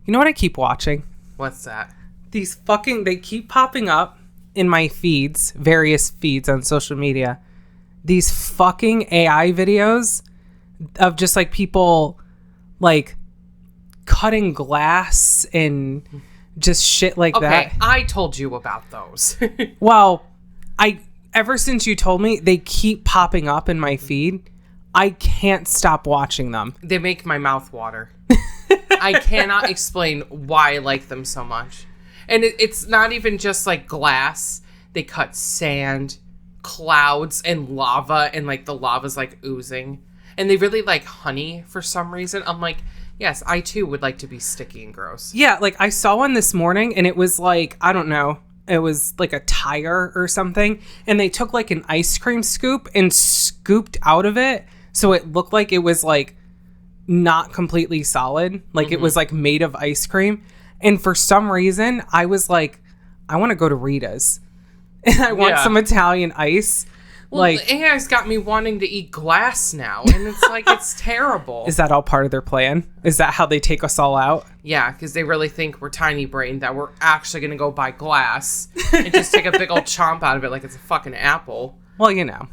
You know what I keep watching? What's that? They keep popping up in my feeds, various feeds on social media. These fucking AI videos of just like people like cutting glass and just shit like that. Okay, I told you about those. Well, ever since you told me, they keep popping up in my feed. I can't stop watching them. They make my mouth water. I cannot explain why I like them so much. And it's not even just like glass. They cut sand, clouds, and lava, and like the lava's like oozing. And they really like honey for some reason. I'm like, yes, I too would like to be sticky and gross. Yeah, like I saw one this morning and it was like, I don't know, it was like a tire or something. And they took like an ice cream scoop and scooped out of it. So it looked like it was like not completely solid. Like it was like made of ice cream. And for some reason, I was like, I want to go to Rita's. And I want some Italian ice. Well, like, AI's got me wanting to eat glass now. And it's like, it's terrible. Is that all part of their plan? Is that how they take us all out? Yeah, because they really think we're tiny brain, that we're actually going to go buy glass and just take a big old chomp out of it like it's a fucking apple. Well, you know,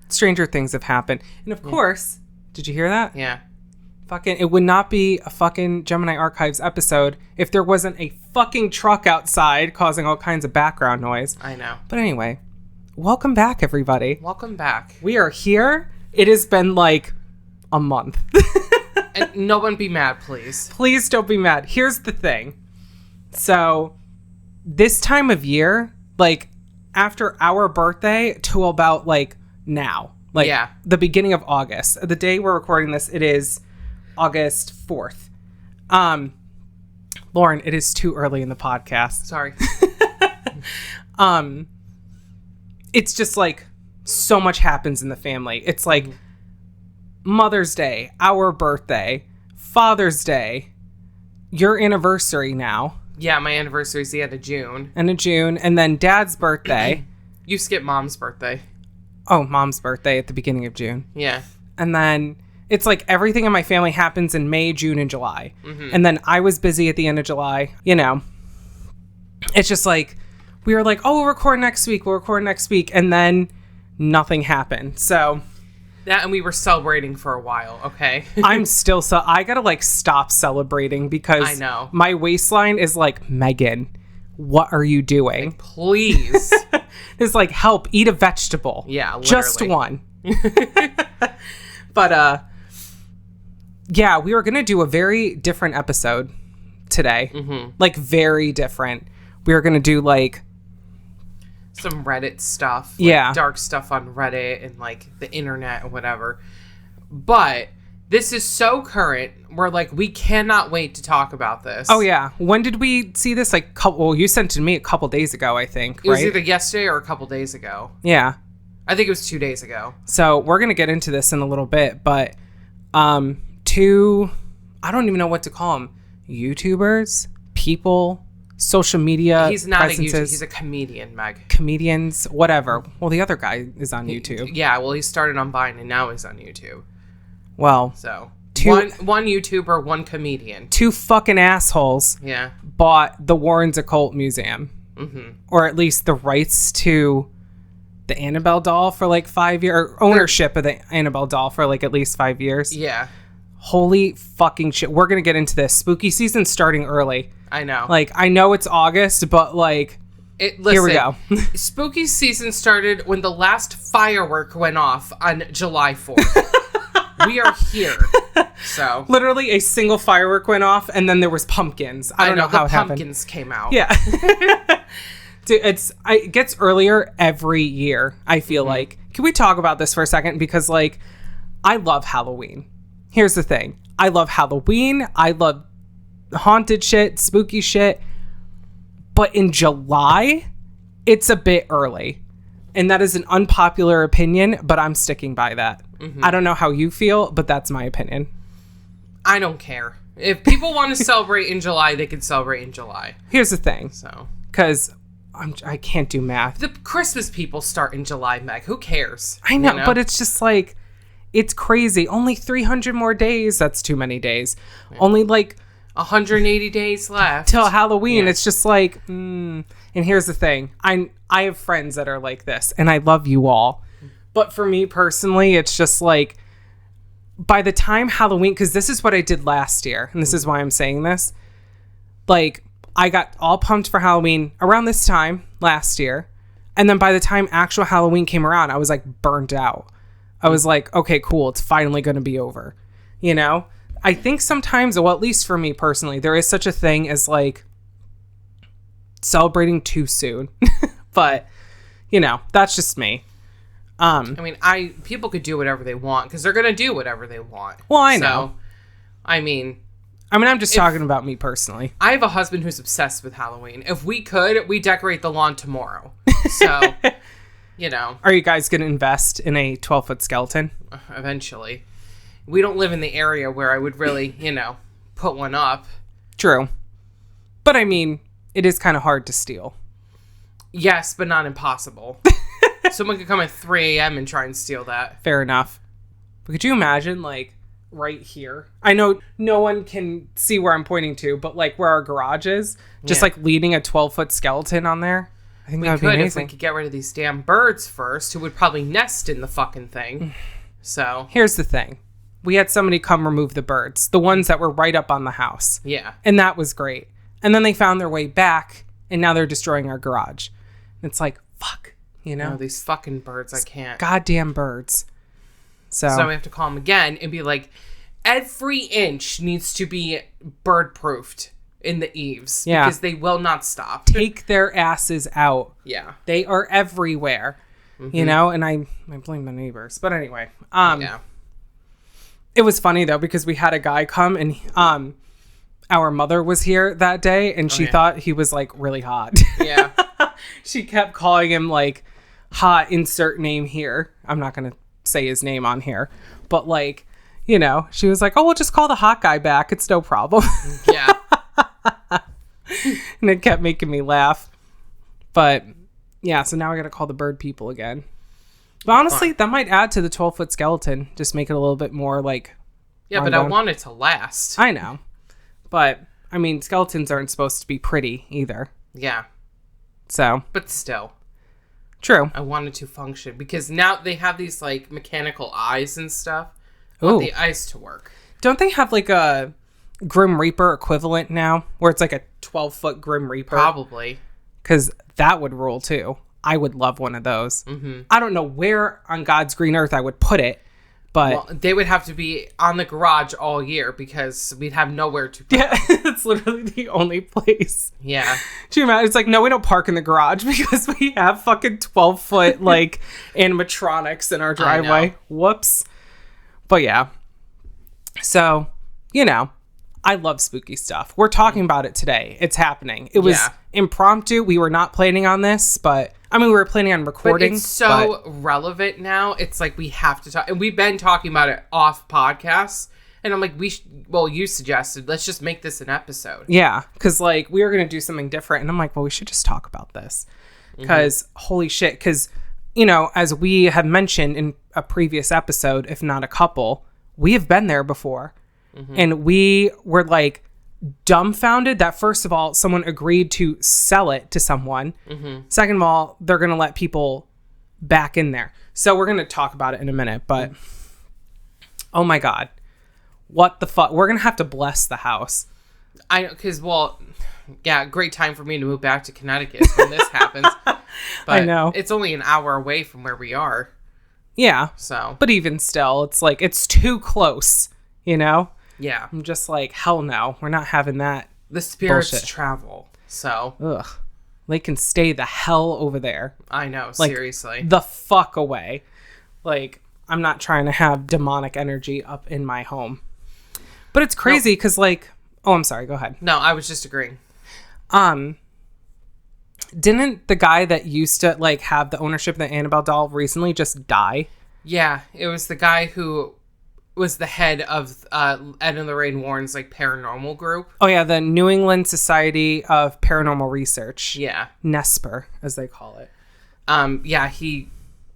stranger things have happened. And of course, did you hear that? Yeah. Fucking, it would not be a fucking Gemini Archives episode if there wasn't a fucking truck outside causing all kinds of background noise. I know. But anyway, welcome back, everybody. Welcome back. We are here. It has been like a month. And no one be mad, please. Please don't be mad. Here's the thing. So, this time of year, like after our birthday to about like now, like the beginning of August, the day we're recording this, it is August 4th. Lauren, it is too early in the podcast. Sorry. It's just like so much happens in the family. It's like Mother's Day, our birthday, Father's Day, your anniversary now. Yeah, my anniversary is the end of June. End of June, and then Dad's birthday. You skip Mom's birthday. Oh, Mom's birthday at the beginning of June. Yeah. And then it's like everything in my family happens in May, June, and July. And then I was busy at the end of July. You know, it's just like, we were like, oh, we'll record next week. And then nothing happened. So that, and we were celebrating for a while. Okay. I gotta like stop celebrating because I know my waistline is like, Megan, what are you doing? Like, please. It's like, help, eat a vegetable. Yeah, literally. Just one. But, yeah, we were going to do a very different episode today. Like, very different. We were going to do, like, some Reddit stuff. Like dark stuff on Reddit and, like, the internet and whatever. But this is so current. We're like, we cannot wait to talk about this. Oh, yeah. When did we see this? Like, you sent it to me a couple days ago, I think, right? It was either yesterday or a couple days ago. Yeah. I think it was 2 days ago. So we're going to get into this in a little bit, but I don't even know what to call them. YouTubers, people, social media He's not presences. a YouTuber. He's a comedian, Meg. Comedians, whatever. Well, the other guy is on YouTube. Yeah, well, he started on Vine and now he's on YouTube. Well, so one YouTuber, one comedian. Two fucking assholes bought the Warrens Occult Museum. Or at least the rights to the Annabelle doll for like 5 years, or ownership of the Annabelle doll for like at least 5 years. Yeah. Holy fucking shit. We're going to get into this. Spooky season's starting early. I know. Like, I know it's August, but like, here we go. Spooky season started when the last firework went off on July 4th. We are here. So literally a single firework went off and then there was pumpkins. I don't know how it happened. Pumpkins came out. Yeah. Dude, it gets earlier every year, I feel like. Can we talk about this for a second? Because, like, I love Halloween. Here's the thing. I love Halloween. I love haunted shit, spooky shit. But in July, it's a bit early. And that is an unpopular opinion, but I'm sticking by that. I don't know how you feel, but that's my opinion. I don't care. If people want to celebrate in July, they can celebrate in July. Here's the thing. So, because I can't do math. The Christmas people start in July, Meg. Who cares? I know, but it's just like, it's crazy. Only 300 more days. That's too many days. Yeah. Only like 180 days left. Till Halloween. Yeah. It's just like, and here's the thing. I have friends that are like this, and I love you all. But for me personally, it's just like, by the time Halloween, because this is what I did last year, and this is why I'm saying this. Like, I got all pumped for Halloween around this time last year. And then by the time actual Halloween came around, I was like burnt out. I was like, okay, cool. It's finally going to be over. You know? I think sometimes, well, at least for me personally, there is such a thing as like celebrating too soon. But, you know, that's just me. I mean, people could do whatever they want because they're going to do whatever they want. Well, I know. So, I mean, I'm just talking about me personally. I have a husband who's obsessed with Halloween. If we could, we decorate the lawn tomorrow. So, you know. Are you guys going to invest in a 12-foot skeleton? Eventually. We don't live in the area where I would really, you know, put one up. True. But I mean, it is kind of hard to steal. Yes, but not impossible. Someone could come at 3 a.m. and try and steal that. Fair enough. But could you imagine, like, right here? I know no one can see where I'm pointing to, but, like, where our garage is, just, like, leaning a 12-foot skeleton on there. I think that would be amazing. If we could get rid of these damn birds first, who would probably nest in the fucking thing. So. Here's the thing. We had somebody come remove the birds. The ones that were right up on the house. Yeah. And that was great. And then they found their way back, and now they're destroying our garage. And it's like, fuck. You know? No, these fucking birds, I can't. Goddamn birds. So we have to call them again and be like, every inch needs to be bird-proofed in the eaves. Yeah. Because they will not stop. Take their asses out. Yeah. They are everywhere. Mm-hmm. You know? And I blame the neighbors. But anyway. Yeah. It was funny, though, because we had a guy come and our mother was here that day and she thought he was, like, really hot. Yeah. She kept calling him, like, hot, insert name here. I'm not going to say his name on here. But, like, you know, she was like, oh, we'll just call the hot guy back. It's no problem. Yeah. And it kept making me laugh. But, yeah, so now I got to call the bird people again. But honestly, that might add to the 12-foot skeleton. Just make it a little bit more, like... Yeah, but I want it to last. I know. But, I mean, skeletons aren't supposed to be pretty either. Yeah. So. But still. True. I want it to function. Because now they have these, like, mechanical eyes and stuff. I want the eyes to work. Don't they have, like, a Grim Reaper equivalent now? Where it's, like, a 12-foot Grim Reaper? Probably. Because that would rule, too. I would love one of those. Mm-hmm. I don't know where on God's green earth I would put it. But well, they would have to be on the garage all year because we'd have nowhere to put them. That's literally the only place. Yeah. Do you imagine? It's like, no, we don't park in the garage because we have fucking 12-foot, like, animatronics in our driveway. Whoops. But yeah. So, you know, I love spooky stuff. We're talking about it today. It's happening. It was impromptu. We were not planning on this, but... I mean, we were planning on recording. But it's so relevant now. It's like we have to talk. And we've been talking about it off podcasts. And I'm like, you suggested, let's just make this an episode. Yeah. Because, like, we were going to do something different. And I'm like, well, we should just talk about this. Because, holy shit. Because, you know, as we have mentioned in a previous episode, if not a couple, we have been there before. And we were, like, dumbfounded that, first of all, someone agreed to sell it to someone. Second of all, they're going to let people back in there. So we're going to talk about it in a minute, but oh my God, what the fuck? We're going to have to bless the house. Great time for me to move back to Connecticut when this happens. But I know. It's only an hour away from where we are. Yeah. So. But even still, it's like, it's too close, you know? Yeah. I'm just like, hell no. We're not having that. The spirits bullshit. travel. So. Ugh. They can stay the hell over there. I know. Like, seriously. The fuck away. Like, I'm not trying to have demonic energy up in my home. But it's crazy because, like... Oh, I'm sorry. Go ahead. No, I was just agreeing. Didn't the guy that used to, like, have the ownership of the Annabelle doll recently just die? Yeah. It was the guy who... was the head of Ed and Lorraine Warren's, like, paranormal group. Oh, yeah, the New England Society of Paranormal Research. Yeah. NESPR, as they call it. Yeah, he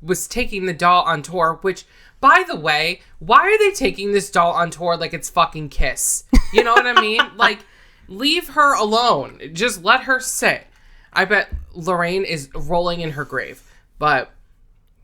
was taking the doll on tour, which, by the way, why are they taking this doll on tour like it's fucking Kiss? You know what I mean? Like, Leave her alone. Just let her sit. I bet Lorraine is rolling in her grave. But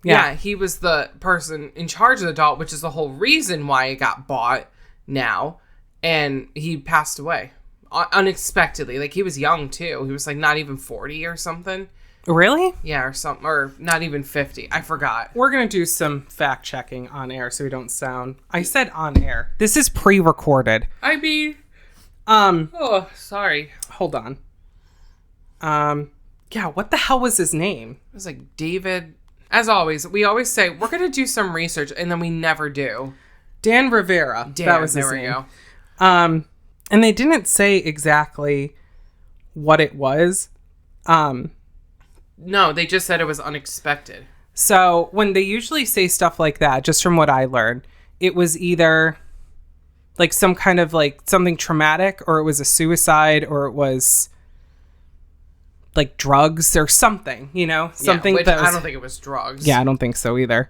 yeah, he was the person in charge of the doll, which is the whole reason why it got bought now. And he passed away unexpectedly. Like, he was young too. He was like not even 40 or something. Really? Yeah, or something, or not even 50. I forgot. We're going to do some fact checking on air so we don't sound... I said on air. This is pre-recorded. I mean... Oh, sorry. Hold on. Yeah, what the hell was his name? It was like David... As always, we always say, we're going to do some research, and then we never do. Dan Rivera. That was his name. There we go. And they didn't say exactly what it was. No, they just said it was unexpected. So when they usually say stuff like that, just from what I learned, it was either like some kind of like something traumatic, or it was a suicide, or it was like drugs or something, you know, something which that was, I don't think it was drugs. Yeah, I don't think so either.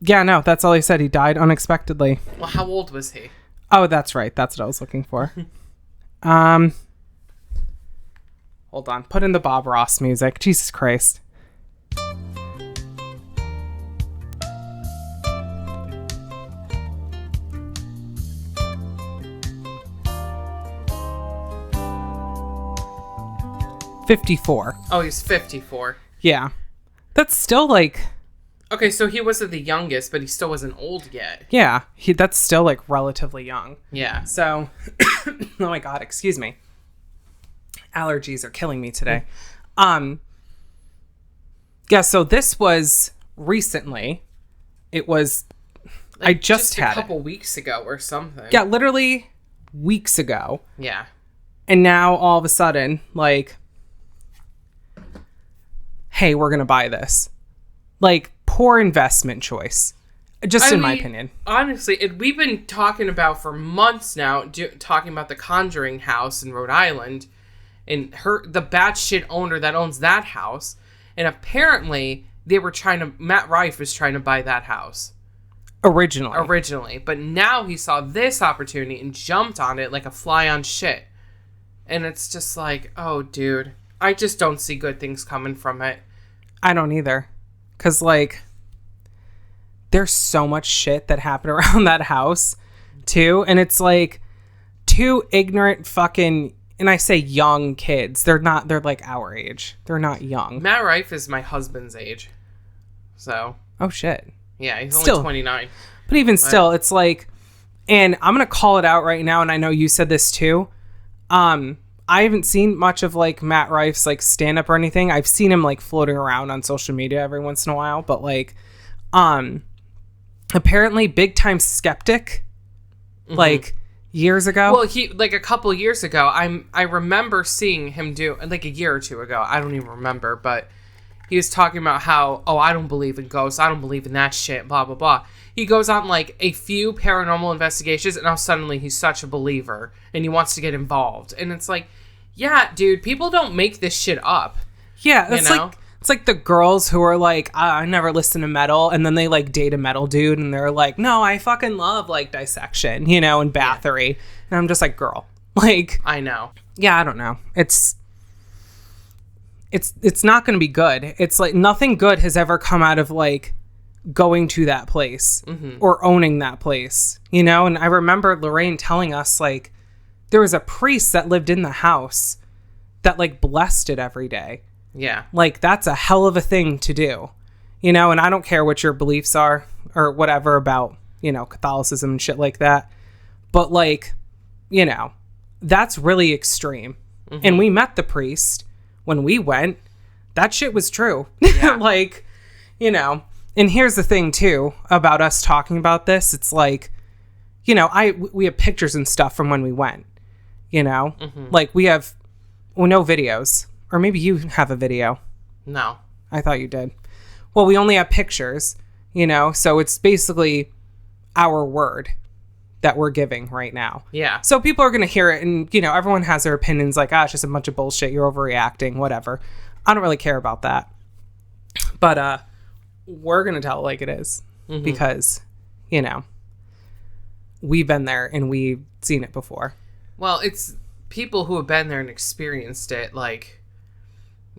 Yeah, no, that's all he said. He died unexpectedly. Well, how old was he? Oh, that's right. That's what I was looking for. Hold on. Put in the Bob Ross music. Jesus Christ. $54. Oh, he's 54. Yeah. That's still like... Okay, so he wasn't the youngest, but he still wasn't old yet. Yeah. That's still like relatively young. Yeah. So... oh my God, excuse me. Allergies are killing me today. Yeah, so this was recently. It was... Like I just had a couple weeks ago or something. Yeah, literally weeks ago. Yeah. And now all of a sudden, like... Hey, we're going to buy this. Like, poor investment choice. Just in my opinion. Honestly, we've been talking about for months now, talking about the Conjuring house in Rhode Island, and the batshit owner that owns that house. And apparently, Matt Rife was trying to buy that house. Originally. But now he saw this opportunity and jumped on it like a fly on shit. And it's just like, oh, dude. I just don't see good things coming from it. I don't either. Because, like, there's so much shit that happened around that house, too. And it's, like, two ignorant fucking... And I say young kids. They're like our age. They're not young. Matt Rife is my husband's age. So. Oh, shit. Yeah, he's only 29. But even still, it's like... And I'm going to call it out right now, and I know you said this, too. I haven't seen much of like Matt Rife's like stand up or anything. I've seen him like floating around on social media every once in a while, but like apparently big time skeptic like years ago. Well, he like a couple years ago, I remember seeing him do like a year or two ago. I don't even remember, but he was talking about how, oh, I don't believe in ghosts. I don't believe in that shit, blah blah blah. He goes on like a few paranormal investigations, and now suddenly he's such a believer and he wants to get involved. And it's like, yeah, dude, people don't make this shit up. Yeah, it's like the girls who are like, I never listen to metal, and then they like date a metal dude, and they're like, no, I fucking love like Dissection, you know, and Bathory. Yeah. And I'm just like, girl, like, I know. Yeah, I don't know. It's not going to be good. It's like nothing good has ever come out of like going to that place or owning that place, you know? And I remember Lorraine telling us like there was a priest that lived in the house that like blessed it every day. Yeah. Like that's a hell of a thing to do, you know? And I don't care what your beliefs are or whatever about, you know, Catholicism and shit like that. But like, you know, that's really extreme. And we met the priest when we went. That shit was true. Yeah. Like, you know, and here's the thing too about us talking about this. It's like, you know, we have pictures and stuff from when we went, you know, like we have no videos, or maybe you have a video. No, I thought you did. Well, we only have pictures, you know, so it's basically our word that we're giving right now. Yeah. So people are going to hear it, and, you know, everyone has their opinions like, it's just a bunch of bullshit. You're overreacting, whatever. I don't really care about that. But we're going to tell it like it is because, you know, we've been there and we've seen it before. Well, it's people who have been there and experienced it, like,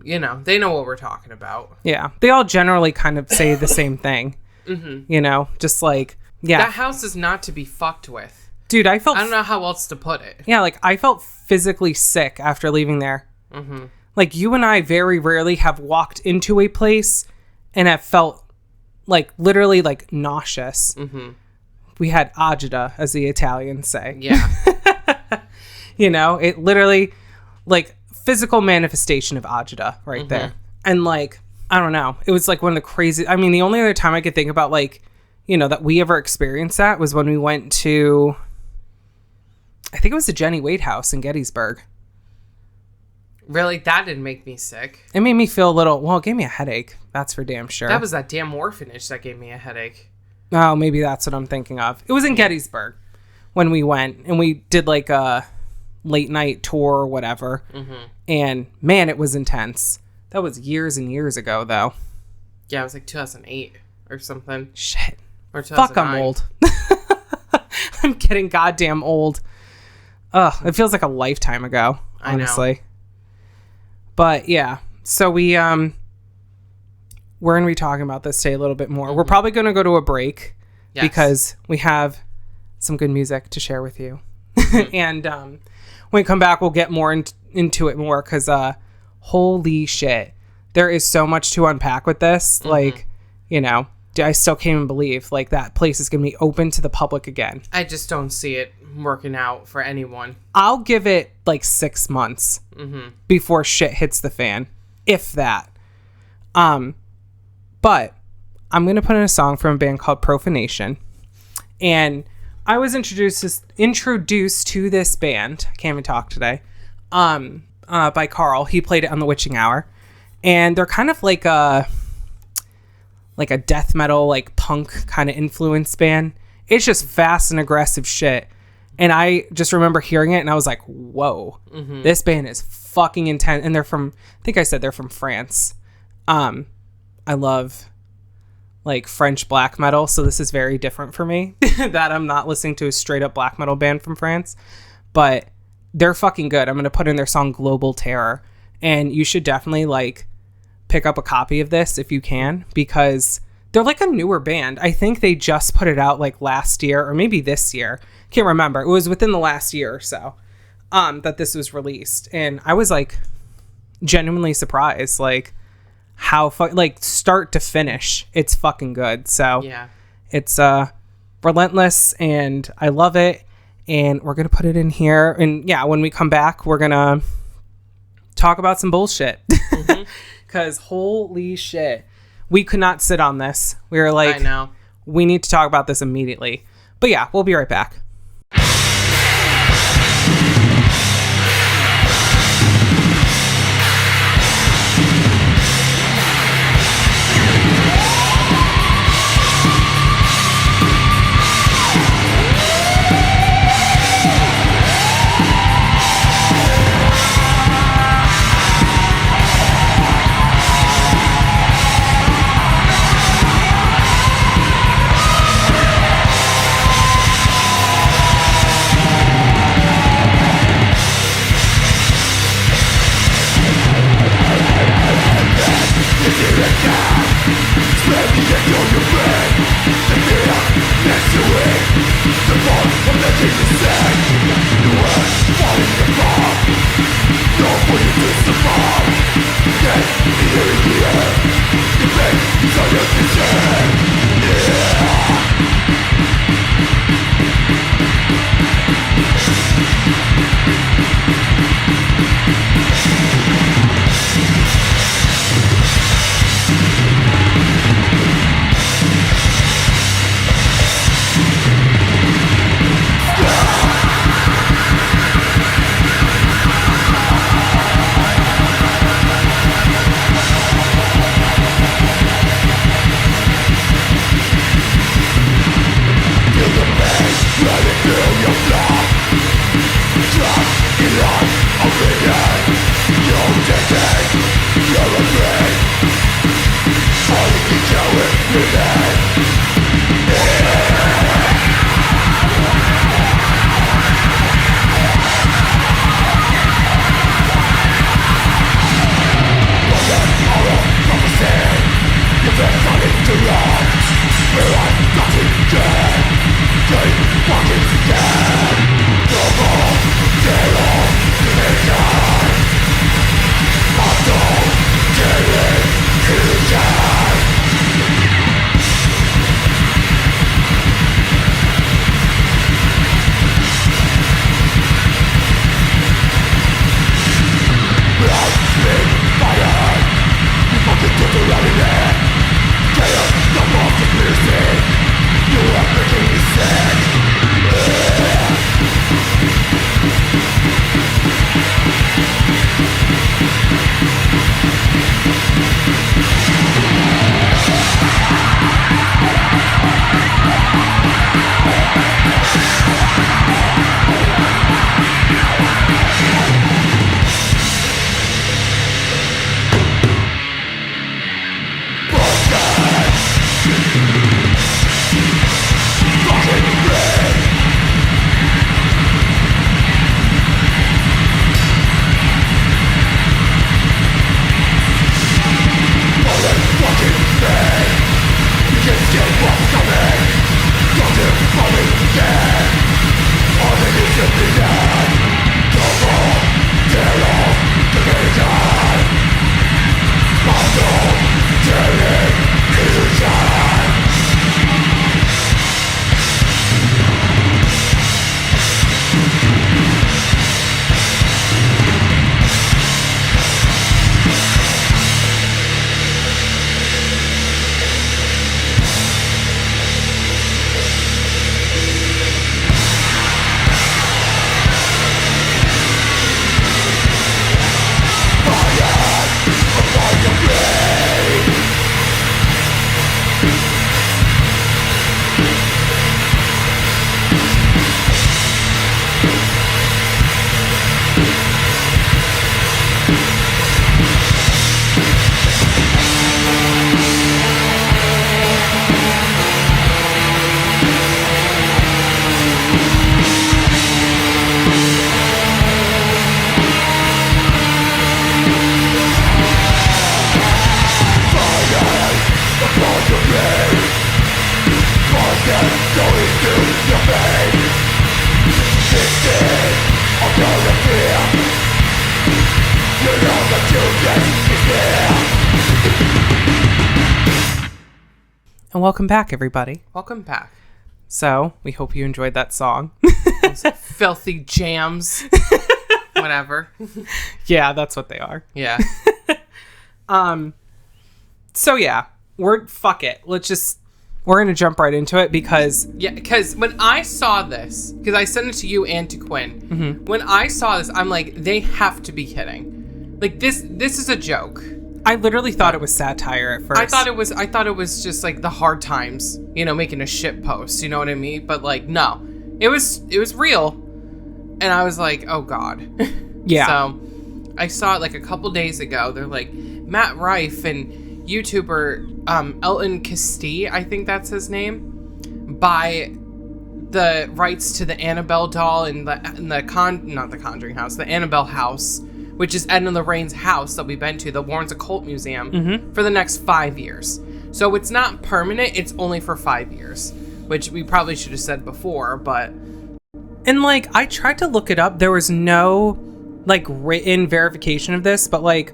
you know, they know what we're talking about. Yeah. They all generally kind of say the same thing. Mm-hmm. You know, just like, yeah. That house is not to be fucked with. Dude, I don't know how else to put it. Yeah, like, I felt physically sick after leaving there. Mm-hmm. Like, you and I very rarely have walked into a place and have felt, like, literally, like, nauseous. Mm-hmm. We had agita, as the Italians say. Yeah. You know, it literally, like, physical manifestation of agita right there. And, like, I don't know. It was, like, one of the crazy... I mean, the only other time I could think about, like, you know, that we ever experienced that was when we went to... I think it was the Jenny Wade house in Gettysburg. Really? That didn't make me sick. It made me feel a little... Well, it gave me a headache. That's for damn sure. That was that damn orphanage that gave me a headache. Oh, maybe that's what I'm thinking of. It was in Gettysburg when we went. And we did, like, a late night tour or whatever. Mm-hmm. And, man, it was intense. That was years and years ago, though. Yeah, it was like 2008 or something. Shit. Or 2009. Fuck, I'm old. I'm getting goddamn old. Ugh, it feels like a lifetime ago, honestly. I know. But, yeah. So we're going to be talking about this today a little bit more. Mm-hmm. We're probably going to go to a break because we have some good music to share with you. Mm-hmm. And when we come back, we'll get more into it more because... holy shit. There is so much to unpack with this. Mm-hmm. Like, you know, I still can't even believe, like, that place is going to be open to the public again. I just don't see it working out for anyone. I'll give it, like, 6 months before shit hits the fan. If that. But I'm going to put in a song from a band called Profanation. And I was introduced to this band. I can't even talk today. By Carl. He played it on the Witching Hour. And they're kind of like a death metal, like punk kind of influence band. It's just fast and aggressive shit. And I just remember hearing it and I was like, whoa, this band is fucking intense. And they're from, I think I said they're from France. I love like French black metal. So this is very different for me that I'm not listening to a straight up black metal band from France, but they're fucking good. I'm going to put in their song Global Terror. And you should definitely like pick up a copy of this if you can, because they're like a newer band. I think they just put it out like last year or maybe this year. Can't remember. It was within the last year or so that this was released. And I was like genuinely surprised, like how like start to finish. It's fucking good. So yeah, it's relentless and I love it. And we're going to put it in here. And yeah, when we come back, we're going to talk about some bullshit. Because holy shit, we could not sit on this. We were like, I know. We need to talk about this immediately. But yeah, we'll be right back. And welcome back, everybody. Welcome back. So, we hope you enjoyed that song. Those filthy jams. Whatever. Yeah, that's what they are. Yeah. So yeah, fuck it. We're going to jump right into it because... Yeah, because when I saw this, because I sent it to you and to Quinn, when I saw this, I'm like, they have to be kidding. Like, this is a joke. I literally thought it was satire at first. I thought it was just like the hard times, making a shit post, you know what I mean? But like, no, it was real. And I was like, oh God. Yeah. So I saw it like a couple days ago. They're like, Matt Rife and YouTuber Elton Castee, I think that's his name, buy the rights to the Annabelle doll in not the Conjuring house, the Annabelle house, which is Ed and Lorraine's house that we've been to, the Warrens Occult Museum, for the next 5 years. So it's not permanent, it's only for 5 years, which we probably should have said before, but... And, like, I tried to look it up. There was no, like, written verification of this, but, like,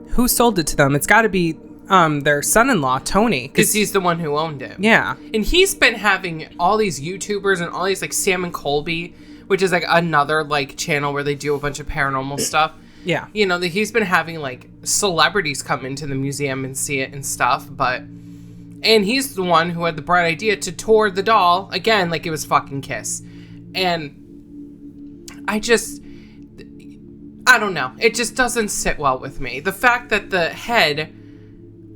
who sold it to them? It's got to be their son-in-law, Tony. Because he's the one who owned it. Yeah. And he's been having all these YouTubers and all these, like, Sam and Colby, which is, like, another, like, channel where they do a bunch of paranormal stuff. Yeah. He's been having, like, celebrities come into the museum and see it and stuff, but... And he's the one who had the bright idea to tour the doll, again, like it was fucking Kiss. And I don't know. It just doesn't sit well with me. The fact that the head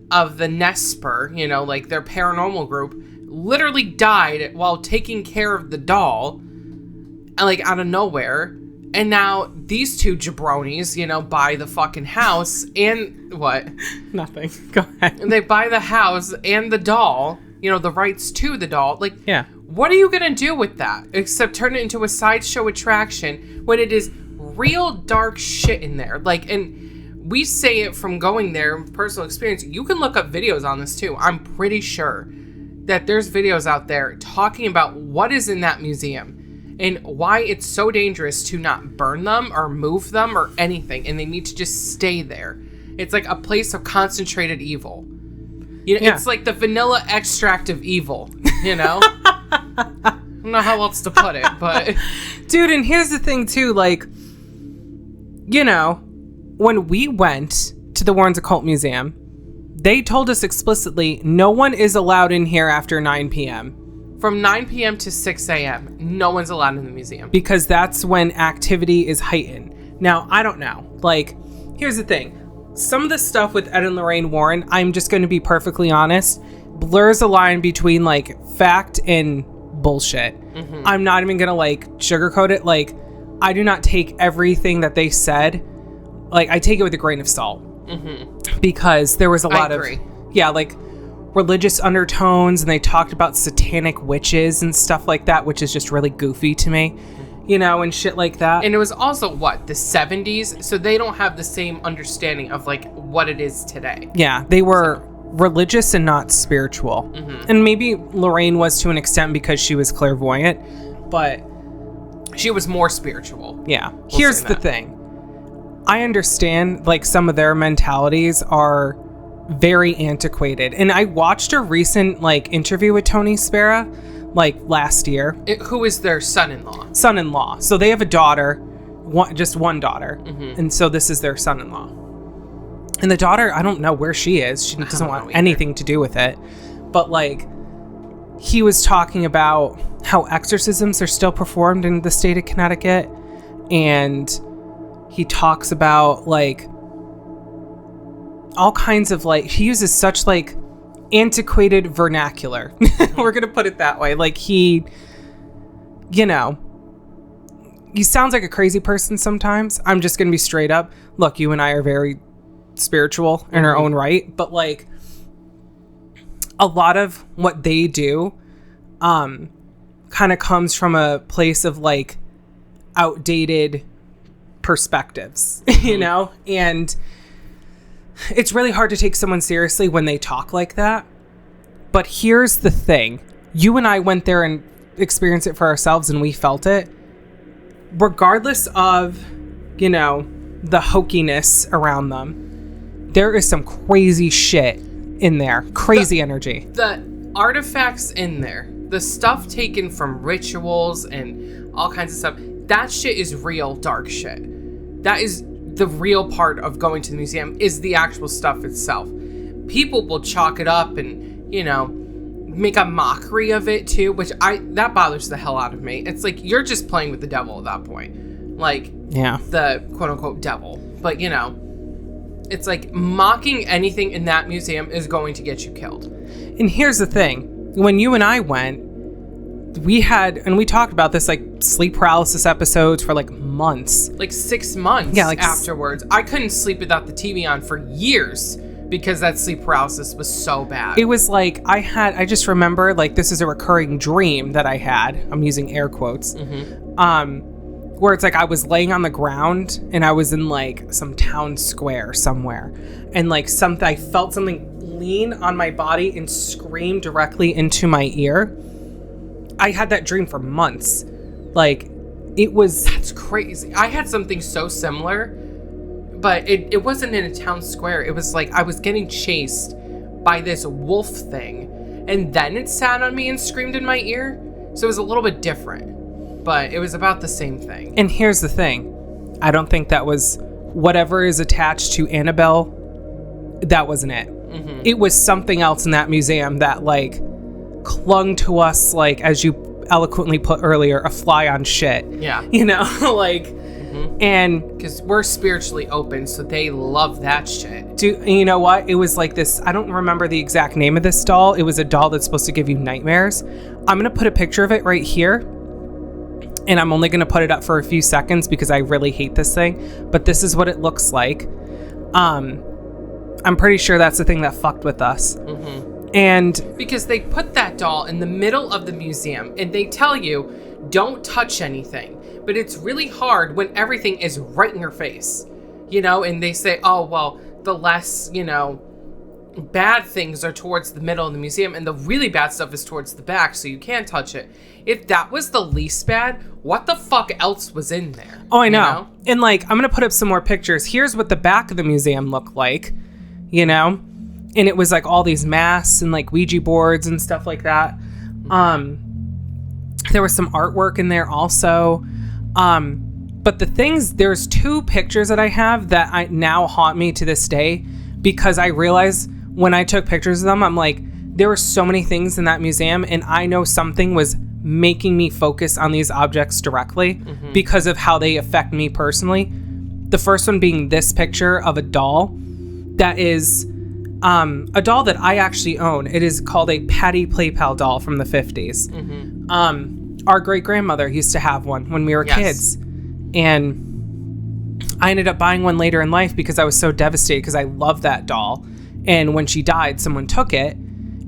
of the Nesper, like their paranormal group, literally died while taking care of the doll, like out of nowhere. And now these two jabronis, buy the fucking house and what? Nothing. Go ahead. They buy the house and the doll, the rights to the doll. Like, yeah. What are you going to do with that? Except turn it into a sideshow attraction when it is real dark shit in there. Like, and we say it from going there, personal experience. You can look up videos on this too. I'm pretty sure that there's videos out there talking about what is in that museum and why it's so dangerous to not burn them or move them or anything. And they need to just stay there. It's like a place of concentrated evil. It's like the vanilla extract of evil, I don't know how else to put it, but... Dude, and here's the thing, too, like, when we went to the Warrens Occult Museum, they told us explicitly, no one is allowed in here after 9 p.m. From 9 p.m. to 6 a.m., no one's allowed in the museum. Because that's when activity is heightened. Now, I don't know. Like, here's the thing. Some of the stuff with Ed and Lorraine Warren, I'm just going to be perfectly honest, blurs a line between, like, fact and bullshit. Mm-hmm. I'm not even going to, like, sugarcoat it. Like, I do not take everything that they said. Like, I take it with a grain of salt. Mm-hmm. Because there was a lot of... Yeah, like... religious undertones, and they talked about satanic witches and stuff like that, which is just really goofy to me, and shit like that. And it was also the 70s, so they don't have the same understanding of like what it is today. Yeah, they were religious and not spiritual. Mm-hmm. And maybe Lorraine was to an extent because she was clairvoyant, but she was more spiritual. Yeah. Here's the thing. I understand like some of their mentalities are very antiquated, and I watched a recent like interview with Tony Spera like last year. Who is their son-in-law? So they have a daughter, just one daughter. Mm-hmm. And so this is their son-in-law, and the daughter, I don't know where she is. She doesn't want anything to do with it, but like he was talking about how exorcisms are still performed in the state of Connecticut, and he talks about like all kinds of like, he uses such like antiquated vernacular. We're gonna put it that way. Like he sounds like a crazy person sometimes. I'm just gonna be straight up. Look, you and I are very spiritual in our own right, but like a lot of what they do kind of comes from a place of like outdated perspectives, and it's really hard to take someone seriously when they talk like that. But here's the thing. You and I went there and experienced it for ourselves, and we felt it. Regardless of, the hokiness around them, there is some crazy shit in there. Crazy energy. artifacts in there, the stuff taken from rituals and all kinds of stuff, that shit is real dark shit. That is the real part of going to the museum, is the actual stuff itself. People will chalk it up and, you know, make a mockery of it too, which that bothers the hell out of me. It's like, you're just playing with the devil at that point. Like, yeah, the quote unquote devil. But, you know, it's like mocking anything in that museum is going to get you killed. And here's the thing. When you and I went, we talked about this, like, sleep paralysis episodes for like months. Like 6 months afterwards. I couldn't sleep without the TV on for years because that sleep paralysis was so bad. It was like, I just remember, like, this is a recurring dream that I had. I'm using air quotes. Where it's like I was laying on the ground and I was in like some town square somewhere, and like I felt something lean on my body and scream directly into my ear. I had that dream for months. Like, that's crazy. I had something so similar, but it wasn't in a town square. It was like I was getting chased by this wolf thing, and then it sat on me and screamed in my ear. So it was a little bit different. But it was about the same thing. And here's the thing. I don't think that was whatever is attached to Annabelle. That wasn't it. Mm-hmm. It was something else in that museum that, like, clung to us, like, as you eloquently put earlier, a fly on shit. Yeah. You know, like, and because we're spiritually open, so they love that shit. You know what? It was like this. I don't remember the exact name of this doll. It was a doll that's supposed to give you nightmares. I'm going to put a picture of it right here. And I'm only going to put it up for a few seconds because I really hate this thing. But this is what it looks like. I'm pretty sure that's the thing that fucked with us. Mm-hmm. And because they put that doll in the middle of the museum and they tell you, don't touch anything. But it's really hard when everything is right in your face. You know, and they say, oh, well, the less, you know, bad things are towards the middle of the museum and the really bad stuff is towards the back, so you can't touch it. If that was the least bad, what the fuck else was in there? Oh, I know. You know? And like, I'm going to put up some more pictures. Here's what the back of the museum looked like, you know? And it was like all these masks and like Ouija boards and stuff like that. There was some artwork in there also. But there's 2 pictures that I have that I now haunt me to this day, because I realized when I took pictures of them, I'm like, there were so many things in that museum, and I know something was making me focus on these objects directly because of how they affect me personally. The first one being this picture of a doll that is a doll that I actually own. It is called a Patty Play Pal doll from the 50s. Our great-grandmother used to have one when we were kids. And I ended up buying one later in life because I was so devastated because I loved that doll. And when she died, someone took it.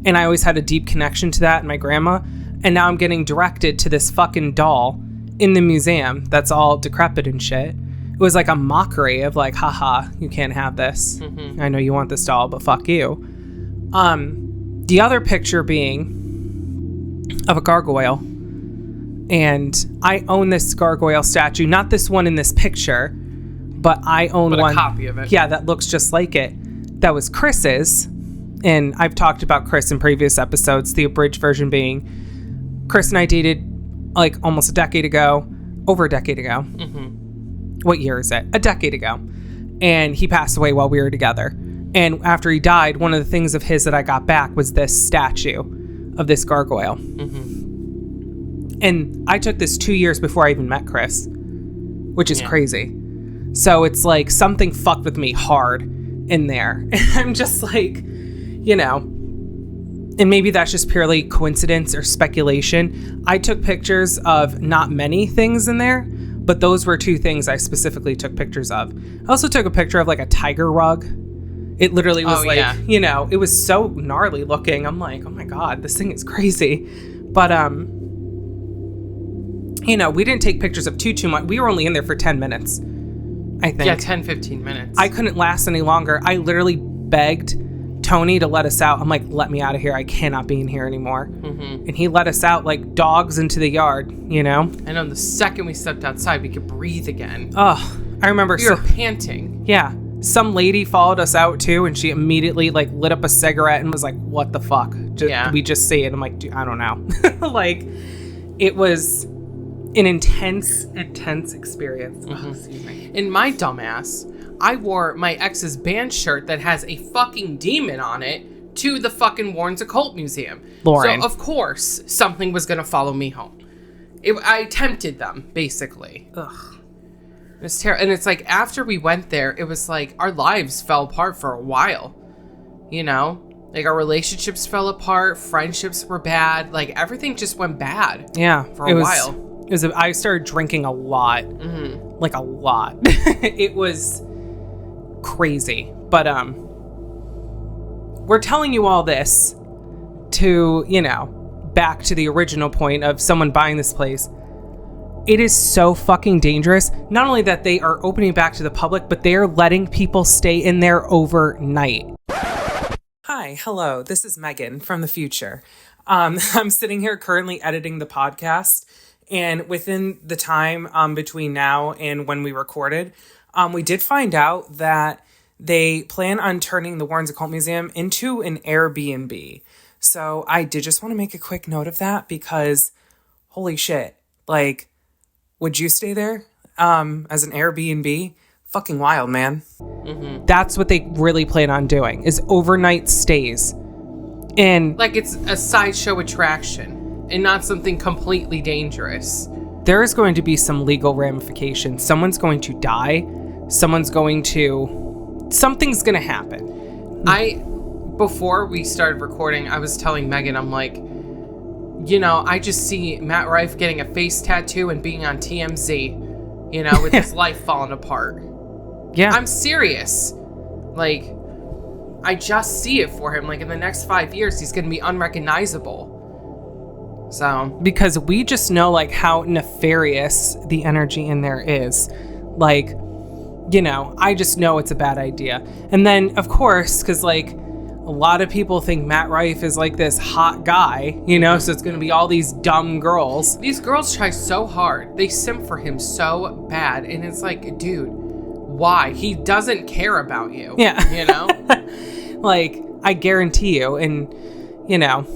And I always had a deep connection to that and my grandma. And now I'm getting directed to this fucking doll in the museum that's all decrepit and shit. It was like a mockery of like, haha, you can't have this. I know you want this doll, but fuck you. The other picture being of a gargoyle. And I own this gargoyle statue, not this one in this picture, but I own one. A copy of it. Yeah, that looks just like it. That was Chris's. And I've talked about Chris in previous episodes, the abridged version being Chris and I dated like almost a decade ago, over a decade ago. What year is it? A decade ago. And he passed away while we were together. And after he died, one of the things of his that I got back was this statue of this gargoyle. And I took this 2 years before I even met Chris, which is crazy. So it's like something fucked with me hard in there. And I'm just like, you know, and maybe that's just purely coincidence or speculation. I took pictures of not many things in there, but those were 2 things I specifically took pictures of. I also took a picture of like a tiger rug. It literally was you know, it was so gnarly looking. I'm like, oh my God, this thing is crazy. But, you know, we didn't take pictures of too much. We were only in there for 10 minutes, I think. Yeah, 10, 15 minutes. I couldn't last any longer. I literally begged Tony to let us out. I'm like, let me out of here. I cannot be in here anymore. And he let us out like dogs into the yard, you know? And on the second we stepped outside, we could breathe again. Oh, I remember. We were panting. Yeah. some lady followed us out too, and she immediately like lit up a cigarette and was like, what the fuck? Did we just see it? I'm like, dude, I don't know. Like, it was an intense experience. Mm-hmm. Excuse me. In my dumbass, I wore my ex's band shirt that has a fucking demon on it to the fucking Warrens Occult Museum. Lauren. So, of course, something was going to follow me home. I tempted them, basically. Ugh. It was terrible. And it's like, after we went there, it was like, our lives fell apart for a while. You know? Like, our relationships fell apart, friendships were bad, like, everything just went bad. Yeah. For a while. I started drinking a lot. Mm-hmm. Like, a lot. It was crazy. But, we're telling you all this to, you know, back to the original point of someone buying this place. It is so fucking dangerous. Not only that they are opening back to the public, but they are letting people stay in there overnight. Hi, hello. This is Megan from the future. I'm sitting here currently editing the podcast, and within the time between now and when we recorded, we did find out that they plan on turning the Warrens Occult Museum into an Airbnb. So I did just want to make a quick note of that because, holy shit, like, would you stay there as an Airbnb? Fucking wild, man. Mm-hmm. That's what they really plan on doing, is overnight stays. And like, it's a sideshow attraction and not something completely dangerous. There is going to be some legal ramifications. Someone's going to die. Something's going to happen. Before we started recording, I was telling Megan, I'm like, you know, I just see Matt Rife getting a face tattoo and being on TMZ, you know, with his life falling apart. Yeah. I'm serious. Like, I just see it for him. Like, in the next 5 years, he's going to be unrecognizable. So. Because we just know, like, how nefarious the energy in there is. Like, you know, I just know it's a bad idea. And then, of course, because, like, a lot of people think Matt Rife is like this hot guy, you know, so it's going to be all these dumb girls. These girls try so hard. They simp for him so bad. And it's like, dude, why? He doesn't care about you. Yeah. You know? Like, I guarantee you, and, you know,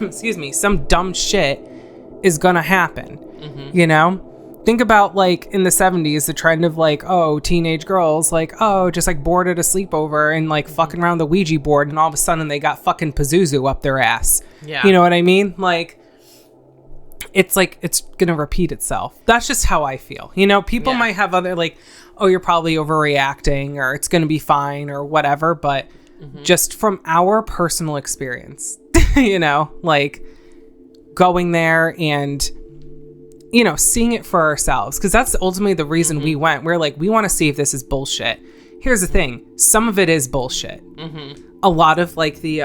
excuse me, some dumb shit is going to happen, you know? Think about, like, in the 70s, the trend of, like, oh, teenage girls, like, oh, just, like, bored at a sleepover and, like, fucking around the Ouija board, and all of a sudden they got fucking Pazuzu up their ass. Yeah. You know what I mean? Like, it's, like, it's gonna repeat itself. That's just how I feel. You know, people might have other, like, oh, you're probably overreacting, or it's gonna be fine, or whatever, but just from our personal experience, you know, like, going there and, you know, seeing it for ourselves, because that's ultimately the reason we went. We're like, we want to see if this is bullshit. Here's the thing. Some of it is bullshit. A lot of, like, the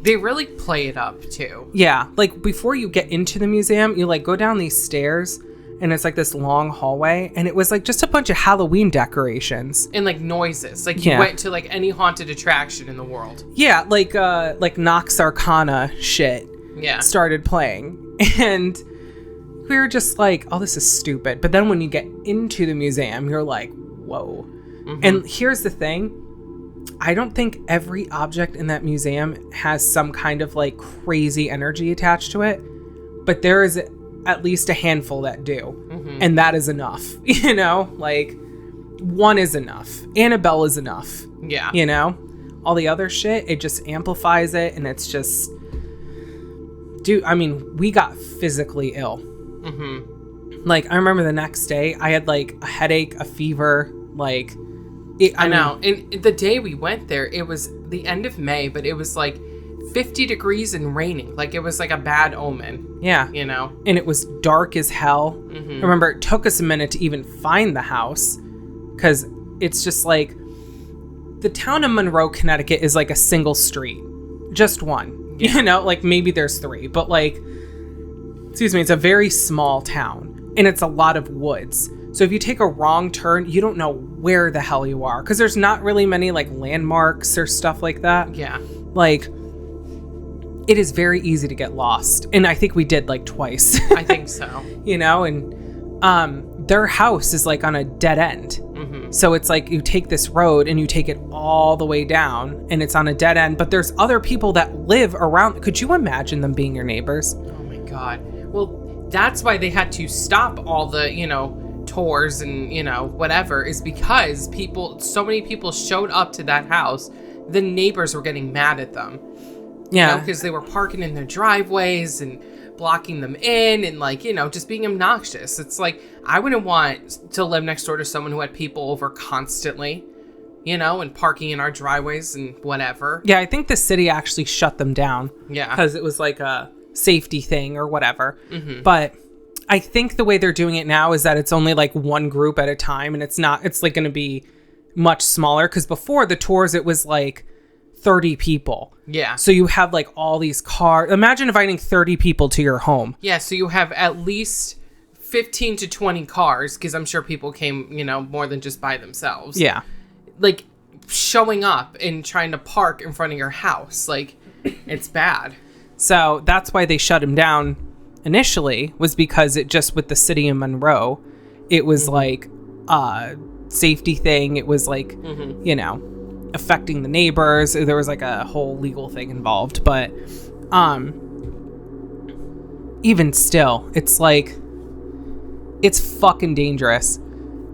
they really play it up too. Yeah, like, before you get into the museum, you, like, go down these stairs and it's like this long hallway, and it was like just a bunch of Halloween decorations and, like, noises, like, you went to, like, any haunted attraction in the world. Yeah, like Nox Arcana shit started playing, and we were just like, oh, this is stupid. But then when you get into the museum, you're like, whoa. And here's the thing. I don't think every object in that museum has some kind of, like, crazy energy attached to it. But there is at least a handful that do. And that is enough. You know? Like, one is enough. Annabelle is enough. Yeah. You know? All the other shit, it just amplifies it. And it's just... Dude, I mean, we got physically ill. Like, I remember the next day, I had, like, a headache, a fever, like... I know. And the day we went there, it was the end of May, but it was, like, 50 degrees and raining. Like, it was, like, a bad omen. Yeah. You know? And it was dark as hell. I remember it took us a minute to even find the house, because it's just, like... The town of Monroe, Connecticut is, like, a single street. Just one. You know? Like, maybe there's 3, but, like... Excuse me, it's a very small town, and it's a lot of woods. So if you take a wrong turn, you don't know where the hell you are, because there's not really many, like, landmarks or stuff like that. Yeah. Like, it is very easy to get lost, and I think we did, like, twice. I think so. You know, and their house is, like, on a dead end. So it's like you take this road and you take it all the way down and it's on a dead end, but there's other people that live around. Could you imagine them being your neighbors? Oh my God. Well, that's why they had to stop all the, tours and, whatever, is because so many people showed up to that house. The neighbors were getting mad at them. Yeah. Because they were parking in their driveways and blocking them in and just being obnoxious. It's like, I wouldn't want to live next door to someone who had people over constantly, and parking in our driveways and whatever. Yeah, I think the city actually shut them down. Yeah. Because it was like a safety thing or whatever. Mm-hmm. But I think the way they're doing it now is that it's only like one group at a time, and it's like going to be much smaller, because before the tours it was like 30 people. Yeah. So you have like all these cars. Imagine inviting 30 people to your home. Yeah, so you have at least 15 to 20 cars, because I'm sure people came, more than just by themselves. Yeah. Like, showing up and trying to park in front of your house. Like, it's bad. So that's why they shut him down initially, was because it just, with the city of Monroe, it was like a safety thing. It was like, affecting the neighbors. There was like a whole legal thing involved, but even still, it's like, it's fucking dangerous.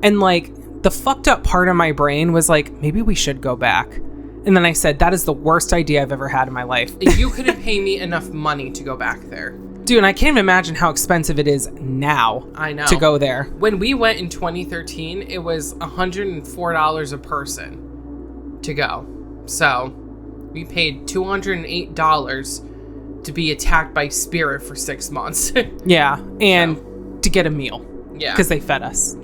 And like, the fucked up part of my brain was like, maybe we should go back. And then I said, that is the worst idea I've ever had in my life. You couldn't pay me enough money to go back there. Dude, and I can't even imagine how expensive it is now. I know. To go there. When we went in 2013, it was $104 a person to go. So we paid $208 to be attacked by spirit for 6 months. Yeah, and to get a meal. Yeah, because they fed us.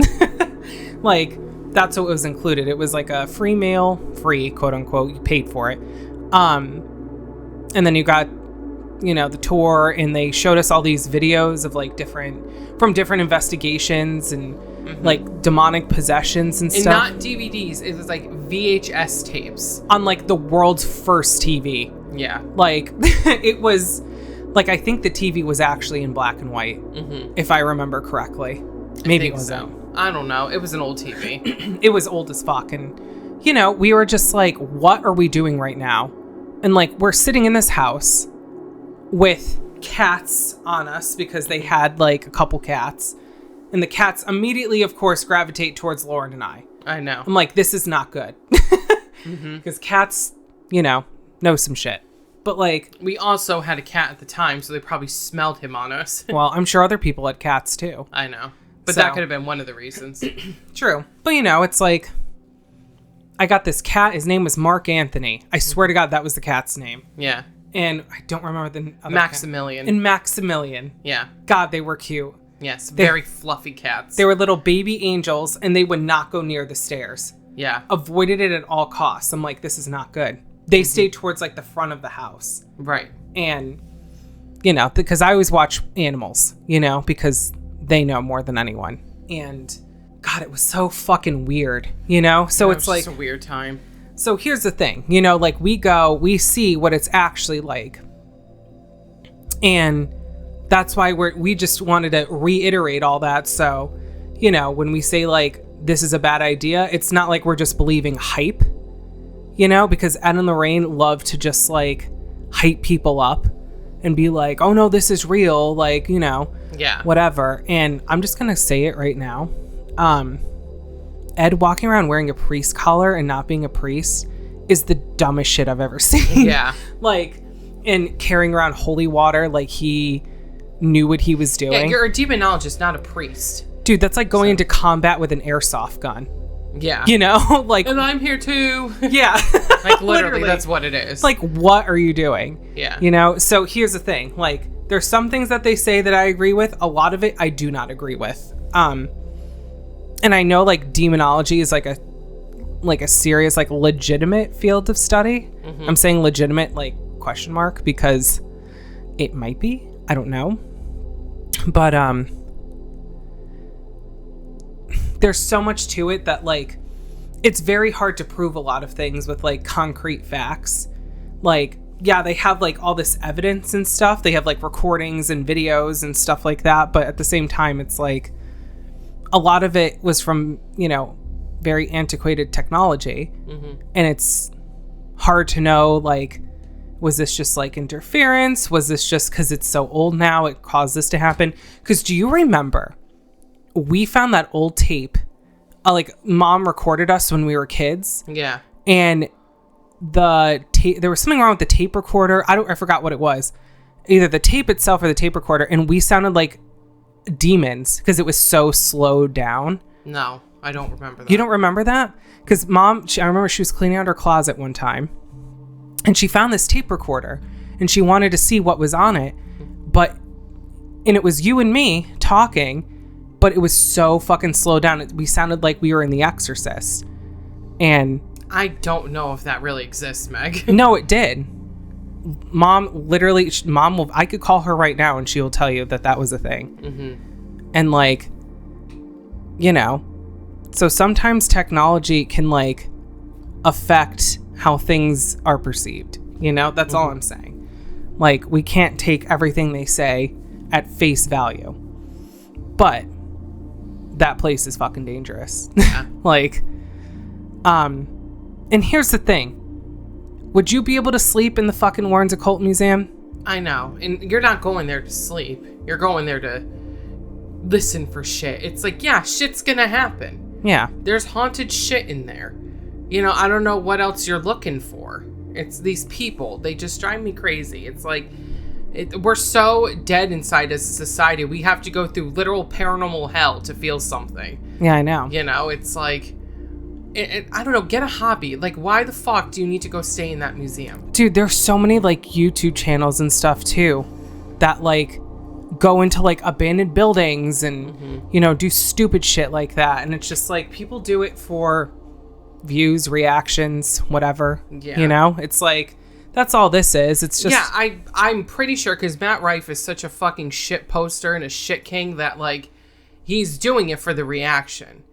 Like, that's what was included. It was like a free meal, free, quote unquote. You paid for it, and then you got the tour, and they showed us all these videos of like different investigations and like demonic possessions and stuff. And not DVDs. It was like VHS tapes. On like the world's first TV. Yeah. Like, it was like, I think the TV was actually in black and white, if I remember correctly. Maybe it wasn't. So. I don't know. It was an old TV. It was old as fuck. And, we were just like, what are we doing right now? And like, we're sitting in this house with cats on us because they had like a couple cats. And the cats immediately, of course, gravitate towards Lauren and I. I know. I'm like, this is not good. Because cats, know some shit. But like... We also had a cat at the time, so they probably smelled him on us. Well, I'm sure other people had cats too. I know. But that could have been one of the reasons. True. But it's like... I got this cat. His name was Mark Anthony. I swear to God, that was the cat's name. Yeah. And I don't remember the other Maximilian. cat. And Maximilian. Yeah. God, they were cute. Yes, very fluffy cats. They were little baby angels, and they would not go near the stairs. Yeah. Avoided it at all costs. I'm like, this is not good. They stayed towards like the front of the house. Right. And, because I always watch animals, because they know more than anyone. And God, it was so fucking weird, So it's like... It's a weird time. So here's the thing, like we see what it's actually like. And that's why we just wanted to reiterate all that. So, when we say like, this is a bad idea, it's not like we're just believing hype, because Ed and Lorraine love to just like hype people up and be like, oh no, this is real. Like, yeah, whatever. And I'm just going to say it right now. Ed walking around wearing a priest collar and not being a priest is the dumbest shit I've ever seen. Yeah. Like, and carrying around holy water like he knew what he was doing. Yeah, you're a demonologist, not a priest. Dude, that's like going into combat with an airsoft gun. Yeah. Like... And I'm here too. Yeah. Like, literally, that's what it is. Like, what are you doing? Yeah. So here's the thing. Like, there's some things that they say that I agree with. A lot of it I do not agree with. And I know, like, demonology is like a serious, like, legitimate field of study. I'm saying legitimate, like, question mark, because it might be. I don't know. But, there's so much to it that, like, it's very hard to prove a lot of things with, like, concrete facts. Like, yeah, they have, like, all this evidence and stuff. They have, like, recordings and videos and stuff like that. But at the same time, it's, like, a lot of it was from, very antiquated technology. And it's hard to know, like, was this just like interference? Was this just because it's so old now it caused this to happen? Because do you remember we found that old tape, like Mom recorded us when we were kids. Yeah. And the tape, there was something wrong with the tape recorder. I forgot what it was. Either the tape itself or the tape recorder. And we sounded like demons because it was so slowed down. No, I don't remember that. You don't remember that? Because Mom, I remember she was cleaning out her closet one time and she found this tape recorder and she wanted to see what was on it. And it was you and me talking. But it was so fucking slowed down. We sounded like we were in The Exorcist. And I don't know if that really exists, Meg. No, it did. Mom will, I could call her right now and she will tell you that was a thing. And like, you know, so sometimes technology can like affect how things are perceived. You know, that's all I'm saying. Like, we can't take everything they say at face value. But that place is fucking dangerous. Yeah. Like, and here's the thing. Would you be able to sleep in the fucking Warrens Occult Museum? I know. And you're not going there to sleep. You're going there to listen for shit. It's like, yeah, shit's gonna happen. Yeah. There's haunted shit in there. You know, I don't know what else you're looking for. It's these people. They just drive me crazy. It's like, we're so dead inside as a society. We have to go through literal paranormal hell to feel something. Yeah, I know. You know, it's like, I don't know, get a hobby. Like, why the fuck do you need to go stay in that museum? Dude, there's so many, like, YouTube channels and stuff, too, that, like, go into, like, abandoned buildings and, you know, do stupid shit like that. And it's just, like, people do it for views, reactions, whatever. Yeah. You know? It's like, that's all this is. It's just... Yeah, I'm pretty sure, because Matt Rife is such a fucking shit poster and a shit king that, like, he's doing it for the reaction.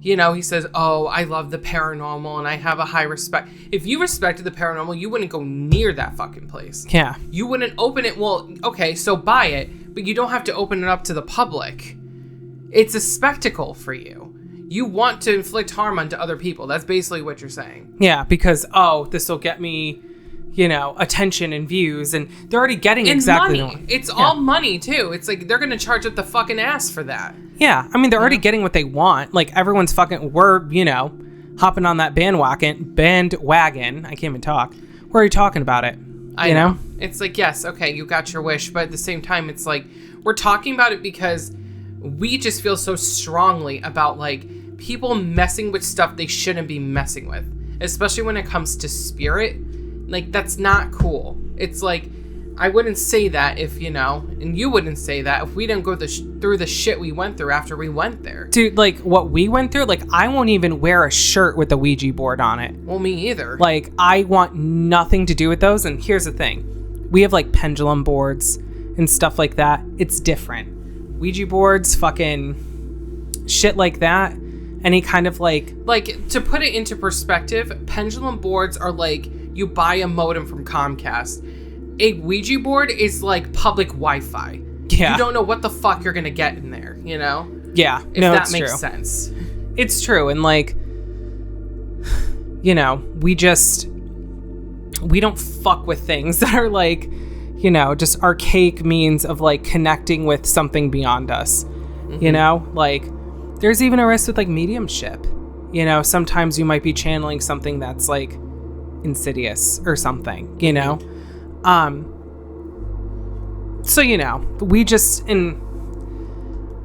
You know, he says, oh, I love the paranormal and I have a high respect. If you respected the paranormal, you wouldn't go near that fucking place. Yeah. You wouldn't open it. Well, okay, so buy it, but you don't have to open it up to the public. It's a spectacle for you. You want to inflict harm onto other people. That's basically what you're saying. Yeah, because, oh, this will get me, you know, attention and views. And they're already getting and exactly money. It's all money, too. It's like they're going to charge up the fucking ass for that. Yeah, I mean, they're already getting what they want. Like, everyone's fucking, we're, you know, hopping on that bandwagon. I can't even talk. We're already talking about it. I know. It's like, yes, okay, you got your wish. But at the same time, it's like, we're talking about it because we just feel so strongly about, like, people messing with stuff they shouldn't be messing with. Especially when it comes to spirit. Like, that's not cool. It's like, I wouldn't say that if, you know, and you wouldn't say that if we didn't go through the shit we went through after we went there. Dude, like, what we went through, like, I won't even wear a shirt with a Ouija board on it. Well, me either. Like, I want nothing to do with those. And here's the thing. We have, like, pendulum boards and stuff like that. It's different. Ouija boards, fucking shit like that. Any kind of, like... Like, to put it into perspective, pendulum boards are like, you buy a modem from Comcast. A Ouija board is like public Wi-Fi. Yeah. You don't know what the fuck you're gonna get in there, you know? Yeah. If that makes sense. It's true. And like, you know, we don't fuck with things that are like, you know, just archaic means of like connecting with something beyond us. You know? Like, there's even a risk with like mediumship. You know, sometimes you might be channeling something that's like insidious or something, you know? So, you know,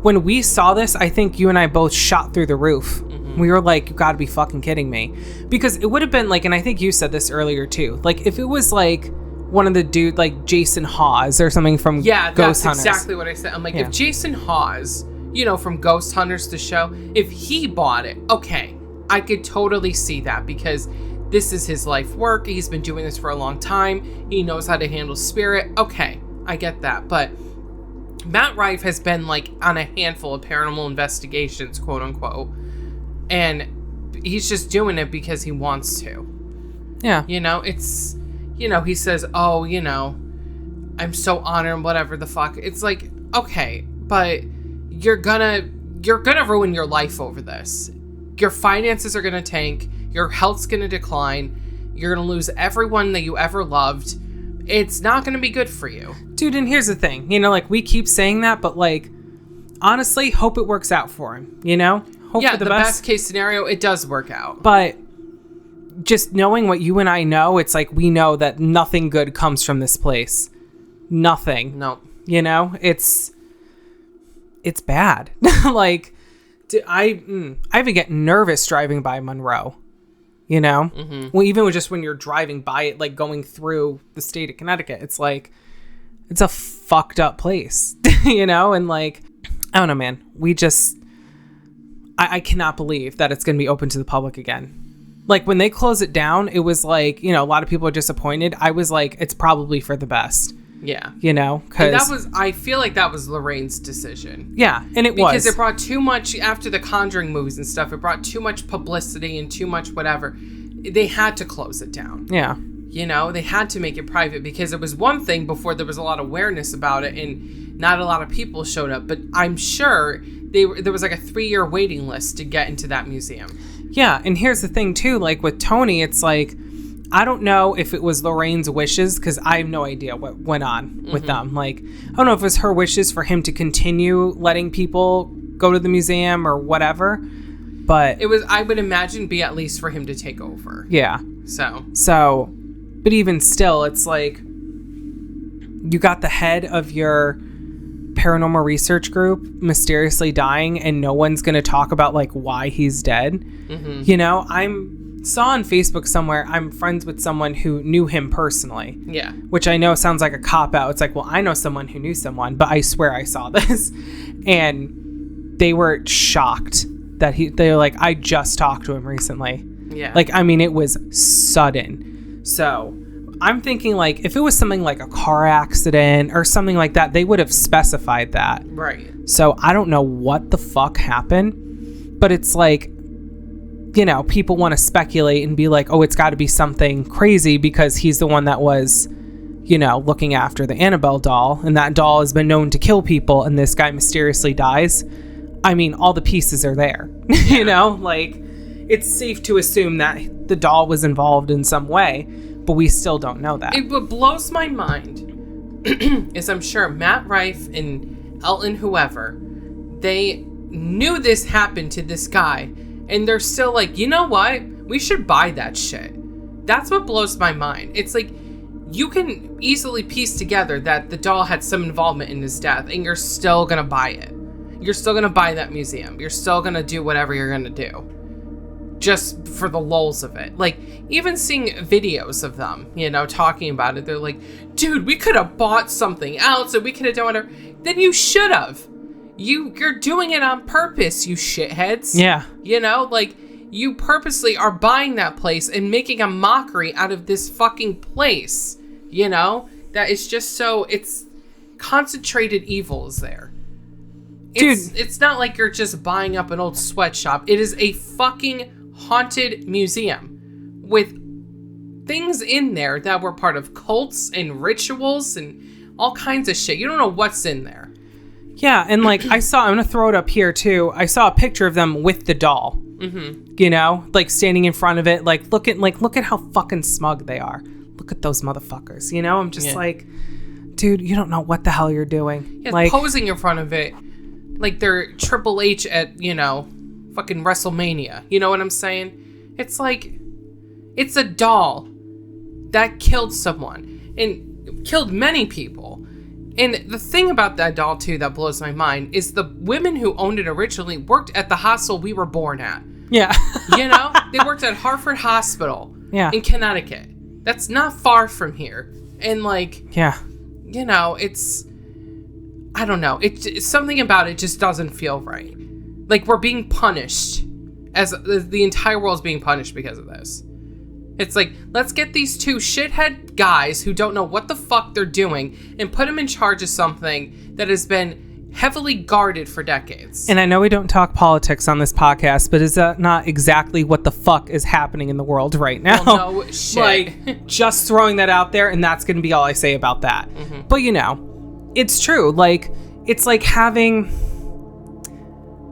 when we saw this, I think you and I both shot through the roof. We were like, you gotta be fucking kidding me. Because it would have been like, and I think you said this earlier too, like if it was like one of the dude, like Jason Hawes or something from Ghost Hunters. That's exactly what I said. I'm like, if Jason Hawes, you know, from Ghost Hunters, the show, if he bought it, okay, I could totally see that because this is his life work. He's been doing this for a long time. He knows how to handle spirit. Okay, I get that. But Matt Rife has been like on a handful of paranormal investigations, quote unquote. And he's just doing it because he wants to. Yeah. You know, it's, you know, he says, oh, you know, I'm so honored and whatever the fuck. It's like, okay, but you're gonna ruin your life over this. your finances are going to tank. Your health's going to decline. You're going to lose everyone that you ever loved. It's not going to be good for you. Dude, and here's the thing. You know, like, we keep saying that, but, like, honestly, hope it works out for him, you know? Hope for the best case scenario, it does work out. But just knowing what you and I know, it's like we know that nothing good comes from this place. Nothing. No. You know? It's bad. Like, I even get nervous driving by Monroe. You know? Mm-hmm. Well, even just when you're driving by it, like going through the state of Connecticut, it's like, it's a fucked up place. You know? And like, I don't know, man. We just, I cannot believe that it's going to be open to the public again. Like, when they close it down, it was like, you know, a lot of people are disappointed. I was like, it's probably for the best. Yeah. You know? Because I feel like that was Lorraine's decision. Yeah, and it was. Because it brought too much, after the Conjuring movies and stuff, it brought too much publicity and too much whatever. They had to close it down. Yeah. You know, they had to make it private because it was one thing before there was a lot of awareness about it and not a lot of people showed up. But I'm sure there was like a 3-year waiting list to get into that museum. Yeah, and here's the thing too, like with Tony, it's like, I don't know if it was Lorraine's wishes, because I have no idea what went on with them. Like, I don't know if it was her wishes for him to continue letting people go to the museum or whatever, but... It was, I would imagine, be at least for him to take over. Yeah. So, but even still, it's like, you got the head of your paranormal research group mysteriously dying, and no one's going to talk about, like, why he's dead. Mm-hmm. You know, saw on Facebook somewhere, I'm friends with someone who knew him personally. Yeah. Which I know sounds like a cop-out. It's like, well, I know someone who knew someone, but I swear I saw this. And they were shocked that they were like, I just talked to him recently. Yeah. Like, I mean, it was sudden. So I'm thinking, like, if it was something like a car accident or something like that, they would have specified that. Right. So I don't know what the fuck happened, but it's like, you know, people want to speculate and be like, oh, it's got to be something crazy because he's the one that was, you know, looking after the Annabelle doll, and that doll has been known to kill people, and this guy mysteriously dies. I mean, all the pieces are there. Yeah. You know, like, it's safe to assume that the doll was involved in some way, but we still don't know that. What blows my mind is I'm sure Matt Rife and Elton, whoever, they knew this happened to this guy, and they're still like, you know what? We should buy that shit. That's what blows my mind. It's like, you can easily piece together that the doll had some involvement in his death, and you're still gonna buy it. You're still gonna buy that museum. You're still gonna do whatever you're gonna do. Just for the lulz of it. Like, even seeing videos of them, you know, talking about it, they're like, dude, we could have bought something else, and we could have done whatever. Then you should have. You're doing it on purpose, you shitheads. Yeah. You know, like, you purposely are buying that place and making a mockery out of this fucking place. You know? That is just so, it's concentrated evil is there. It's not like you're just buying up an old sweatshop. It is a fucking haunted museum with things in there that were part of cults and rituals and all kinds of shit. You don't know what's in there. Yeah, and like I'm going to throw it up here too. I saw a picture of them with the doll. Mm-hmm. You know, like standing in front of it, like look at how fucking smug they are. Look at those motherfuckers. You know, I'm just like, dude, you don't know what the hell you're doing. Yeah, like posing in front of it, like they're Triple H at, you know, fucking WrestleMania. You know what I'm saying? It's like, it's a doll that killed someone and killed many people. And the thing about that doll, too, that blows my mind is the women who owned it originally worked at the hospital we were born at. Yeah. You know? They worked at Hartford Hospital in Connecticut. That's not far from here. And, like, you know, it's, I don't know. It's something about it just doesn't feel right. Like, we're being punished. As the entire world's being punished because of this. It's like, let's get these two shithead guys who don't know what the fuck they're doing and put them in charge of something that has been heavily guarded for decades. And I know we don't talk politics on this podcast, but is that not exactly what the fuck is happening in the world right now? Well, no shit. Like, just throwing that out there, and that's going to be all I say about that.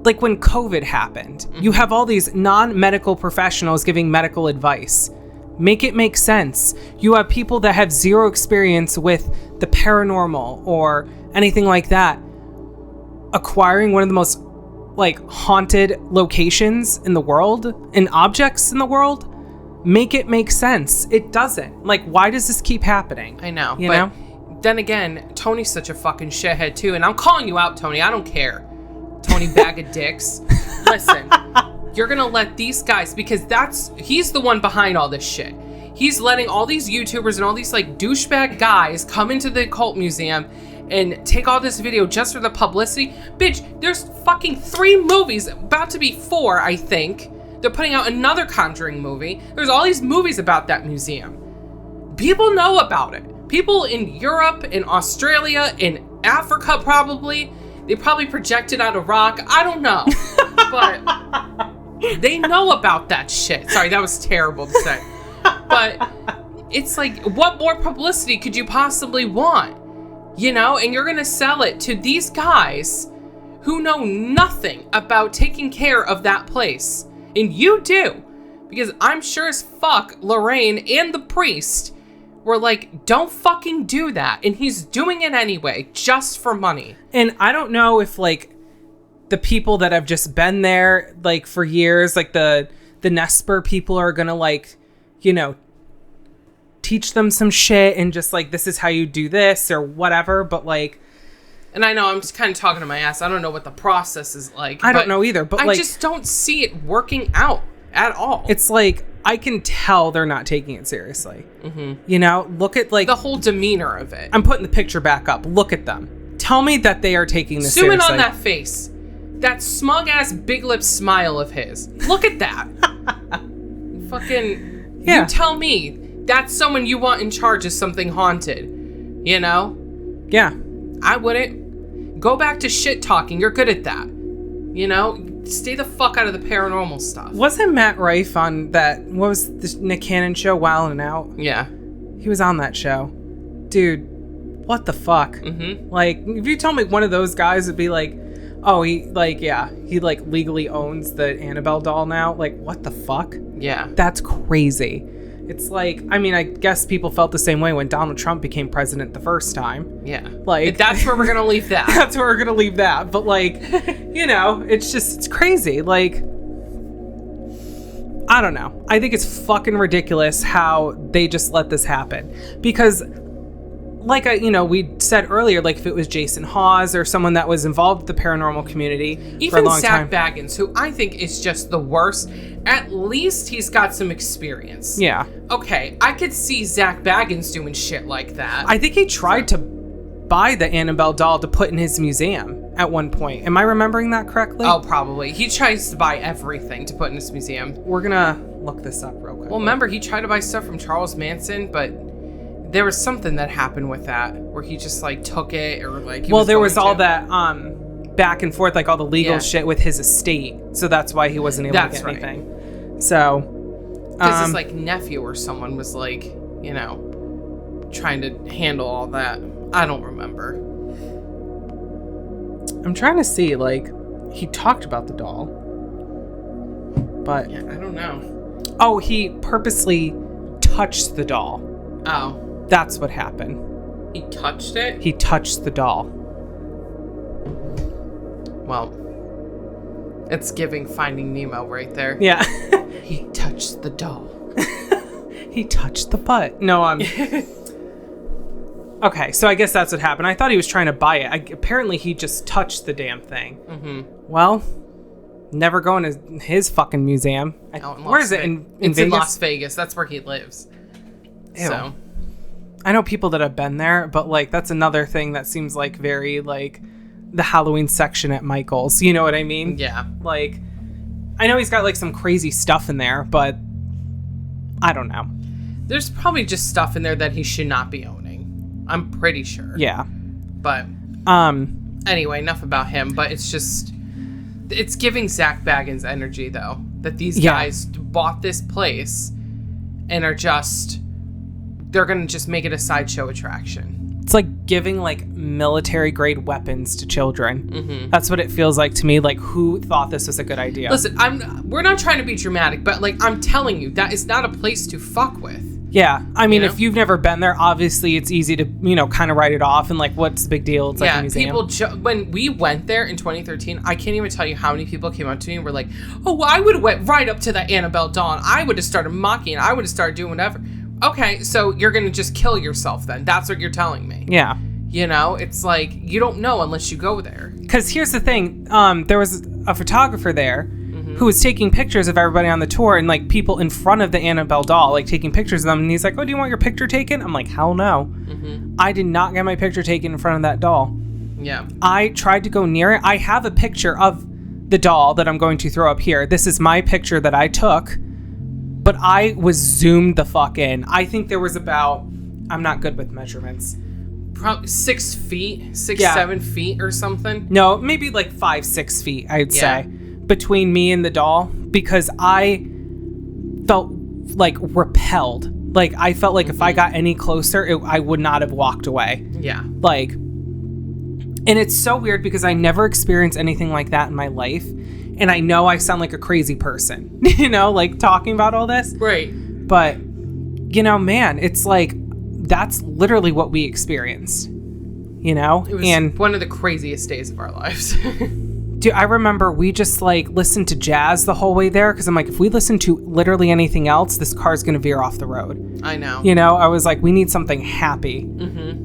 like when COVID happened, you have all these non-medical professionals giving medical advice. Make it make sense. You have people that have zero experience with the paranormal or anything like that acquiring one of the most like haunted locations in the world and objects in the world. Make it make sense. It doesn't. Like, why does this keep happening? I know. You but know? Then again, Tony's such a fucking shithead too, and I'm calling you out, Tony. I don't care. Tony bag of dicks. Listen, you're gonna let these guys, because he's the one behind all this shit. He's letting all these YouTubers and all these like douchebag guys come into the occult museum and take all this video just for the publicity. Bitch, there's fucking 3 movies, about to be 4, I think. They're putting out another Conjuring movie. There's all these movies about that museum. People know about it. People in Europe, in Australia, in Africa probably. They probably projected out a rock. I don't know. But they know about that shit. Sorry, that was terrible to say. But it's like, what more publicity could you possibly want? You know? And you're going to sell it to these guys who know nothing about taking care of that place. And you do. Because I'm sure as fuck Lorraine and the priest were like, don't fucking do that. And he's doing it anyway, just for money. And I don't know if like the people that have just been there like for years, like the Nesper people are gonna like, you know, teach them some shit and just like, this is how you do this or whatever. But like, and I know I'm just kind of talking to my ass. I don't know what the process is like. I don't know either, but I like, just don't see it working out at all. It's like, I can tell they're not taking it seriously. Mm-hmm. You know, look at like the whole demeanor of it. I'm putting the picture back up. Look at them. Tell me that they are taking this seriously. Zoom in on that face. That smug ass big lip smile of his. Look at that. Fucking, yeah. You tell me that's someone you want in charge of something haunted. You know? Yeah. I wouldn't. Go back to shit talking. You're good at that. You know? Stay the fuck out of the paranormal stuff. Wasn't Matt Rife on that, what was the Nick Cannon show, Wild 'N Out? Yeah. He was on that show. Dude, what the fuck? Mm-hmm. Like, if you told me one of those guys would be like, oh, he legally owns the Annabelle doll now. Like, what the fuck? Yeah. That's crazy. It's like, I mean, I guess people felt the same way when Donald Trump became president the first time. Yeah. Like, that's where we're going to leave that. That's where we're going to leave that. But like, you know, it's crazy. Like, I don't know. I think it's fucking ridiculous how they just let this happen. Because like we said earlier, like if it was Jason Hawes or someone that was involved with the paranormal community even for a long Zach time. Baggins, who I think is just the worst, at least he's got some experience. Yeah. Okay, I could see Zach Baggins doing shit like that. I think he tried to buy the Annabelle doll to put in his museum at one point. Am I remembering that correctly? Oh, probably. He tries to buy everything to put in his museum. We're gonna look this up real quick. Well, remember, he tried to buy stuff from Charles Manson, but there was something that happened with that where he just like took it or like there was all that back and forth, like all the legal shit with his estate, so that's why he wasn't able to get anything. So because his like nephew or someone was like, you know, trying to handle all that. I don't remember. I'm trying to see, like, he talked about the doll, but yeah, I don't know. Oh, he purposely touched the doll. Oh. That's what happened. He touched it? He touched the doll. Well, it's giving Finding Nemo right there. Yeah. He touched the doll. He touched the butt. No, Okay, so I guess that's what happened. I thought he was trying to buy it. Apparently, he just touched the damn thing. Mm-hmm. Well, never going to his fucking museum. Where is it? In Vegas? In Las Vegas. That's where he lives. Ew. So, I know people that have been there, but like that's another thing that seems like very like the Halloween section at Michael's. You know what I mean? Yeah. Like, I know he's got like some crazy stuff in there, but I don't know. There's probably just stuff in there that he should not be owning. I'm pretty sure. Yeah. But anyway, enough about him. But it's giving Zach Baggins energy though, that these guys bought this place and are just. They're going to just make it a sideshow attraction. It's like giving like military grade weapons to children. That's what it feels like to me. Like, who thought this was a good idea? Listen, we're not trying to be dramatic, but like, I'm telling you, that is not a place to fuck with. Yeah. I mean, You know? if you've never been there, obviously it's easy to, kind of write it off and like, what's the big deal? It's like a museum. People, when we went there in 2013, I can't even tell you how many people came up to me and were like, oh, well, I would have went right up to that Annabelle doll. I would have started mocking. I would have started doing whatever. Okay, so you're going to just kill yourself then. That's what you're telling me. Yeah. It's like, you don't know unless you go there. Because here's the thing. There was a photographer there who was taking pictures of everybody on the tour and like people in front of the Annabelle doll, like taking pictures of them. And he's like, oh, do you want your picture taken? I'm like, hell no. I did not get my picture taken in front of that doll. Yeah. I tried to go near it. I have a picture of the doll that I'm going to throw up here. This is my picture that I took, but I was zoomed the fuck in. I think there was about, I'm not good with measurements. Probably 6 feet, 7 feet or something. No, maybe like 5-6 feet, I'd say, between me and the doll, because I felt like repelled. Like, I felt like if I got any closer, I would not have walked away. Yeah. Like, and it's so weird because I never experienced anything like that in my life. And I know I sound like a crazy person, like talking about all this. Right. But, man, it's like, that's literally what we experienced, It was one of the craziest days of our lives. Dude, I remember we just like listened to jazz the whole way there because I'm like, if we listen to literally anything else, this car's going to veer off the road. I know. I was like, we need something happy.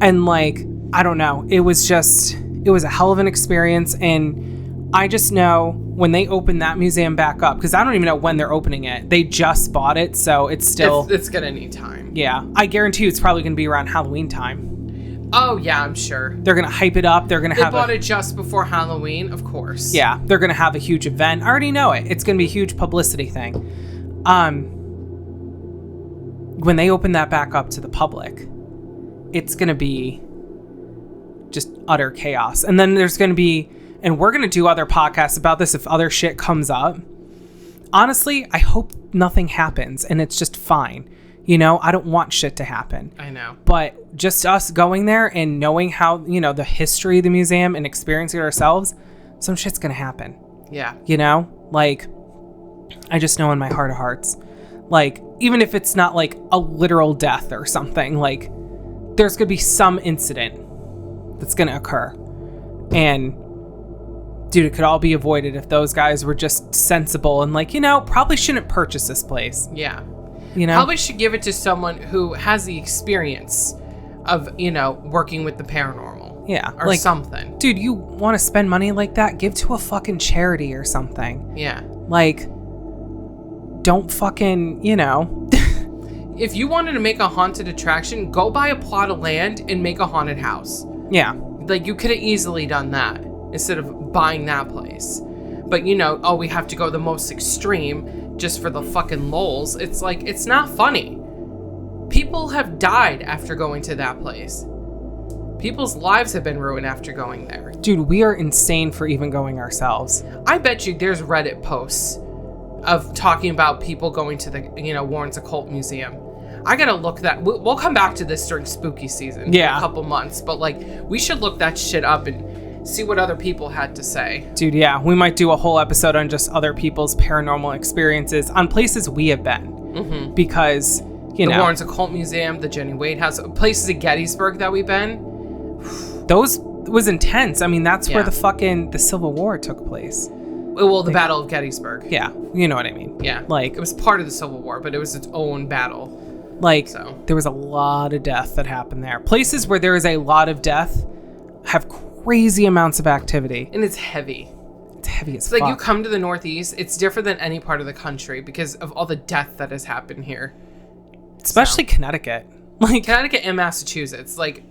And like, I don't know. It was a hell of an experience. And I just know when they open that museum back up, because I don't even know when they're opening it. They just bought it. So it's still... It's going to need time. Yeah. I guarantee you it's probably going to be around Halloween time. Oh, yeah, I'm sure. They're going to hype it up. They're going to have... They bought it just before Halloween, of course. Yeah. They're going to have a huge event. I already know it. It's going to be a huge publicity thing. When they open that back up to the public, it's going to be just utter chaos. And then there's going to be... And we're going to do other podcasts about this if other shit comes up. Honestly, I hope nothing happens and it's just fine. I don't want shit to happen. I know. But just us going there and knowing how, the history of the museum and experiencing it ourselves, some shit's going to happen. Yeah. Like, I just know in my heart of hearts, like, even if it's not like a literal death or something, like, there's going to be some incident that's going to occur. And... dude, it could all be avoided if those guys were just sensible and like, probably shouldn't purchase this place. Yeah. Probably should give it to someone who has the experience of, working with the paranormal. Yeah. Or like, something. Dude, you want to spend money like that? Give to a fucking charity or something. Yeah. Like, don't fucking, If you wanted to make a haunted attraction, go buy a plot of land and make a haunted house. Yeah. Like, you could have easily done that instead of buying that place. But, we have to go the most extreme just for the fucking lols. It's like, it's not funny. People have died after going to that place. People's lives have been ruined after going there. Dude, we are insane for even going ourselves. I bet you there's Reddit posts of talking about people going to the, Warrens Occult Museum. I gotta look that. We'll come back to this during spooky season. Yeah. In a couple months. But, like, we should look that shit up and see what other people had to say. Dude, yeah. We might do a whole episode on just other people's paranormal experiences on places we have been. Mm-hmm. Because, the Warrens Occult Museum, the Jenny Wade House, places in Gettysburg that we've been. Those was intense. I mean, that's where the Civil War took place. Well, the Battle of Gettysburg. Yeah. You know what I mean. Yeah. Like, it was part of the Civil War, but it was its own battle. Like, there was a lot of death that happened there. Places where there is a lot of death have crazy amounts of activity. And it's heavy. It's heavy as fuck. Like, you come to the Northeast, it's different than any part of the country because of all the death that has happened here. Especially Connecticut. Like, Connecticut and Massachusetts. Like,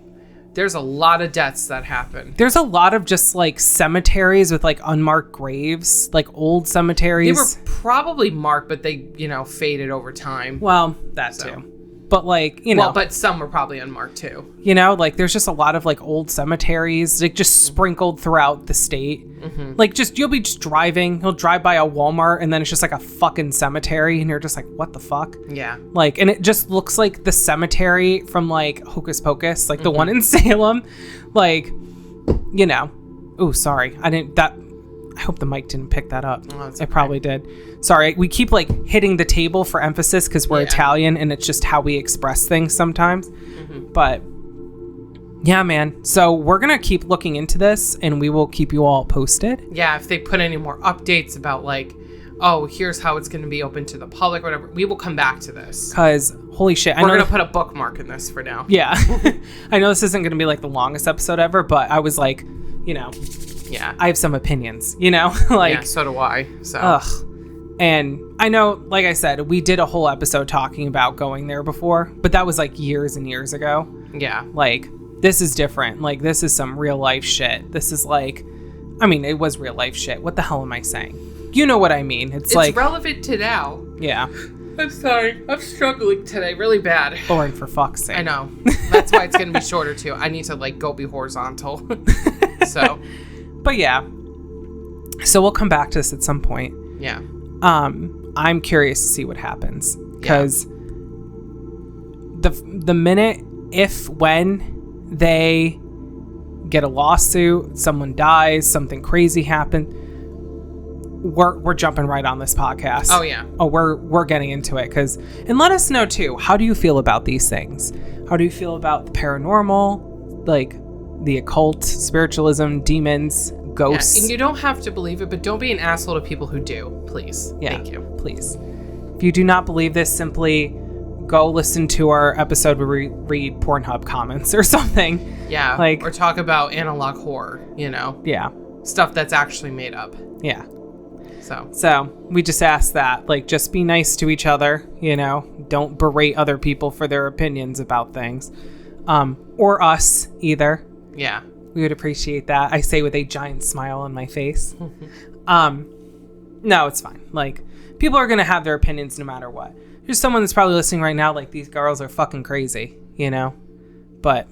there's a lot of deaths that happen. There's a lot of just, like, cemeteries with, like, unmarked graves. Like, old cemeteries. They were probably marked, but they, faded over time. Well, that too. But like, you know, well, but some were probably unmarked too. You know, like there's just a lot of like old cemeteries like just sprinkled throughout the state. Like just you'll be just driving, you'll drive by a Walmart and then it's just like a fucking cemetery and you're just like, what the fuck? Yeah. Like, and it just looks like the cemetery from like Hocus Pocus, like the one in Salem. Like, you know. Oh, sorry. I hope the mic didn't pick that up. Oh, it probably did. Sorry. We keep like hitting the table for emphasis because we're Italian and it's just how we express things sometimes. But yeah, man. So we're going to keep looking into this and we will keep you all posted. Yeah. If they put any more updates about like, oh, here's how it's going to be open to the public, whatever, we will come back to this. Because holy shit. We're going to put a bookmark in this for now. Yeah. I know this isn't going to be like the longest episode ever, but I was like, you know. Yeah. I have some opinions, you know? Like, yeah, so do I. So. Ugh. And I know, like I said, we did a whole episode talking about going there before, but that was like years and years ago. Yeah. Like, this is different. Like, this is some real life shit. This is like, I mean, it was real life shit. What the hell am I saying? You know what I mean? It's like relevant to now. Yeah. I'm sorry. I'm struggling today really bad. Lauren, for fuck's sake. I know. That's why it's going to be shorter too. I need to like go be horizontal. So. But yeah. So we'll come back to this at some point. Yeah. I'm curious to see what happens because the minute, if, when they get a lawsuit, someone dies, something crazy happened, we're jumping right on this podcast. Oh yeah. Oh, we're getting into it and let us know too. How do you feel about these things? How do you feel about the paranormal, like the occult, spiritualism, demons, ghosts? Yeah, and you don't have to believe it, but don't be an asshole to people who do, please. Yeah, thank you. Please. If you do not believe this, simply go listen to our episode where we read Pornhub comments or something. Yeah, like, or talk about analog horror, you know? Yeah. Stuff that's actually made up. Yeah. So we just ask that, like, just be nice to each other, you know? Don't berate other people for their opinions about things. Or us, either. Yeah. We would appreciate that. I say with a giant smile on my face. No, it's fine. Like, people are going to have their opinions no matter what. There's someone that's probably listening right now like, these girls are fucking crazy, you know? But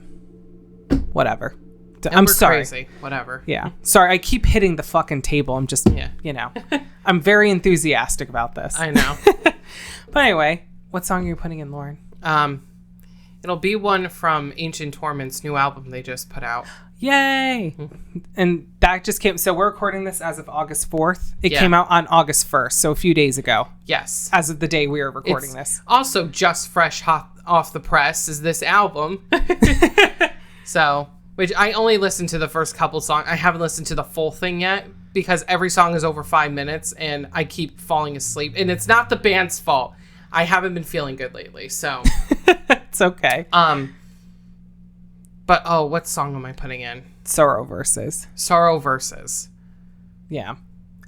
whatever. And I'm we're sorry. Crazy. Whatever. Yeah. Sorry, I keep hitting the fucking table. I'm just, you know. I'm very enthusiastic about this. I know. But anyway, what song are you putting in, Lauren? It'll be one from Ancient Torment's new album they just put out. Yay! And that just came, so we're recording this as of August 4th. It came out on August 1st, so a few days ago. Yes. As of the day we are recording this. Also just fresh hot off the press is this album. So, which I only listened to the first couple songs. I haven't listened to the full thing yet because every song is over 5 minutes and I keep falling asleep. And it's not the band's fault. I haven't been feeling good lately, so. It's okay. But, oh, what song am I putting in? Sorrow Verses. Sorrow Verses. Yeah.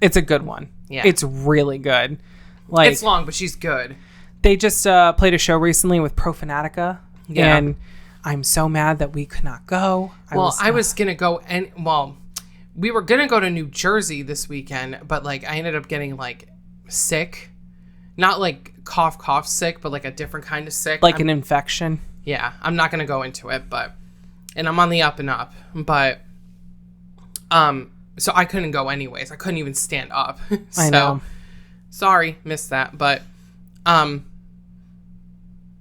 It's a good one. Yeah. It's really good. Like, it's long, but she's good. They just played a show recently with Profanatica. Yeah. And I'm so mad that we could not go. I was going to go, and we were going to go to New Jersey this weekend, but, like, I ended up getting, like, sick. Not, like, cough sick, but, like, a different kind of sick. Like an infection. Yeah. I'm not going to go into it, and I'm on the up and up, but, so I couldn't go anyways. I couldn't even stand up. So, I know. Sorry, missed that, but,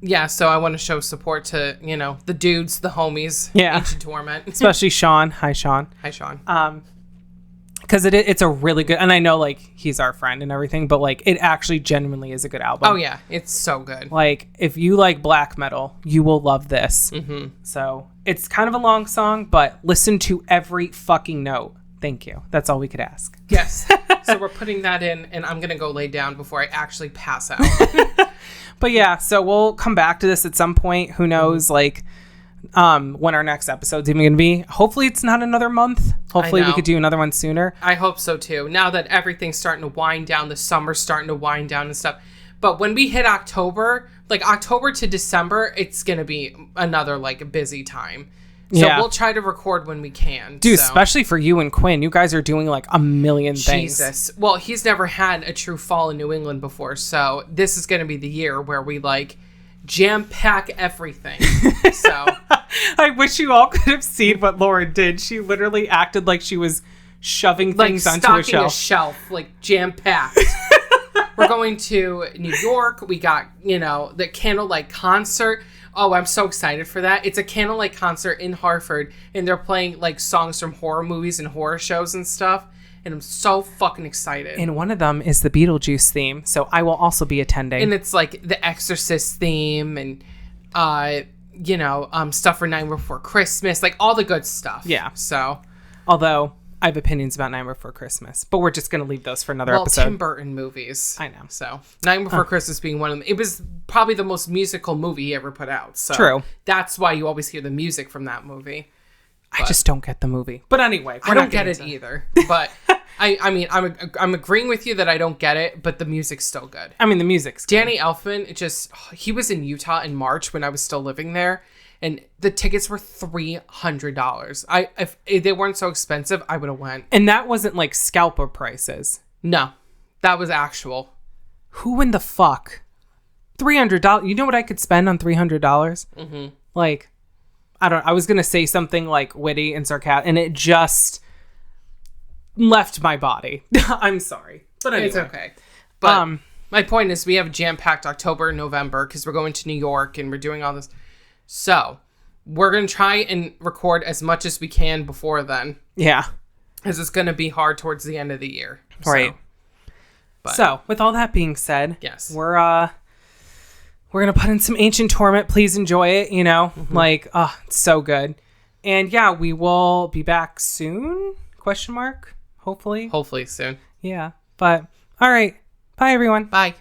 yeah, so I want to show support to, you know, the dudes, the homies. Yeah. Ancient Torment. Especially Sean. Hi, Sean. Hi, Sean. Because it's a really good, and I know, like, he's our friend and everything, but, like, it actually genuinely is a good album. Oh, yeah. It's so good. Like, if you like black metal, you will love this. Mm-hmm. So, it's kind of a long song, but listen to every fucking note. Thank you. That's all we could ask. Yes. So we're putting that in, and I'm going to go lay down before I actually pass out. But yeah, so we'll come back to this at some point. Who knows, like, when our next episode's even going to be. Hopefully it's not another month. Hopefully we could do another one sooner. I hope so too. Now that everything's starting to wind down, the summer's starting to wind down and stuff. But when we hit October, like October to December, it's going to be another, like, busy time. So we'll try to record when we can. Dude, especially for you and Quinn. You guys are doing, like, a million things. Jesus. Well, he's never had a true fall in New England before. So this is going to be the year where we, like, jam-pack everything. So I wish you all could have seen what Laura did. She literally acted like she was shoving things onto a stocking shelf. like jam-packed. We're going to New York. We got, the candlelight concert. Oh, I'm so excited for that. It's a candlelight concert in Hartford, and they're playing, like, songs from horror movies and horror shows and stuff, and I'm so fucking excited. And one of them is the Beetlejuice theme, so I will also be attending. And it's, like, the Exorcist theme and, stuff for Nightmare Before Christmas, like, all the good stuff. Yeah. So. Although, I have opinions about Nightmare Before Christmas, but we're just going to leave those for another episode. Tim Burton movies. I know. So, Nightmare Before Christmas being one of them. It was probably the most musical movie he ever put out. So True. That's why you always hear the music from that movie. I just don't get the movie. But anyway, I don't get it either. But I mean, I'm agreeing with you that I don't get it, but the music's still good. I mean, the music's good. Danny Elfman, he was in Utah in March when I was still living there, and the tickets were $300. If they weren't so expensive, I would have went. And that wasn't like scalper prices. No, that was actual. Who in the fuck? $300. You know what I could spend on $300? Mm-hmm. Like, I was going to say something like witty and sarcastic, and it just left my body. I'm sorry. But anyway. It's okay. But my point is we have a jam-packed October and November because we're going to New York and we're doing all this. So we're going to try and record as much as we can before then. Yeah. Because it's going to be hard towards the end of the year. Right. So with all that being said, yes, we're going to put in some Ancient Torment. Please enjoy it, Like, it's so good. And yeah, we will be back soon? ? Hopefully. Hopefully soon. Yeah. But all right. Bye everyone. Bye.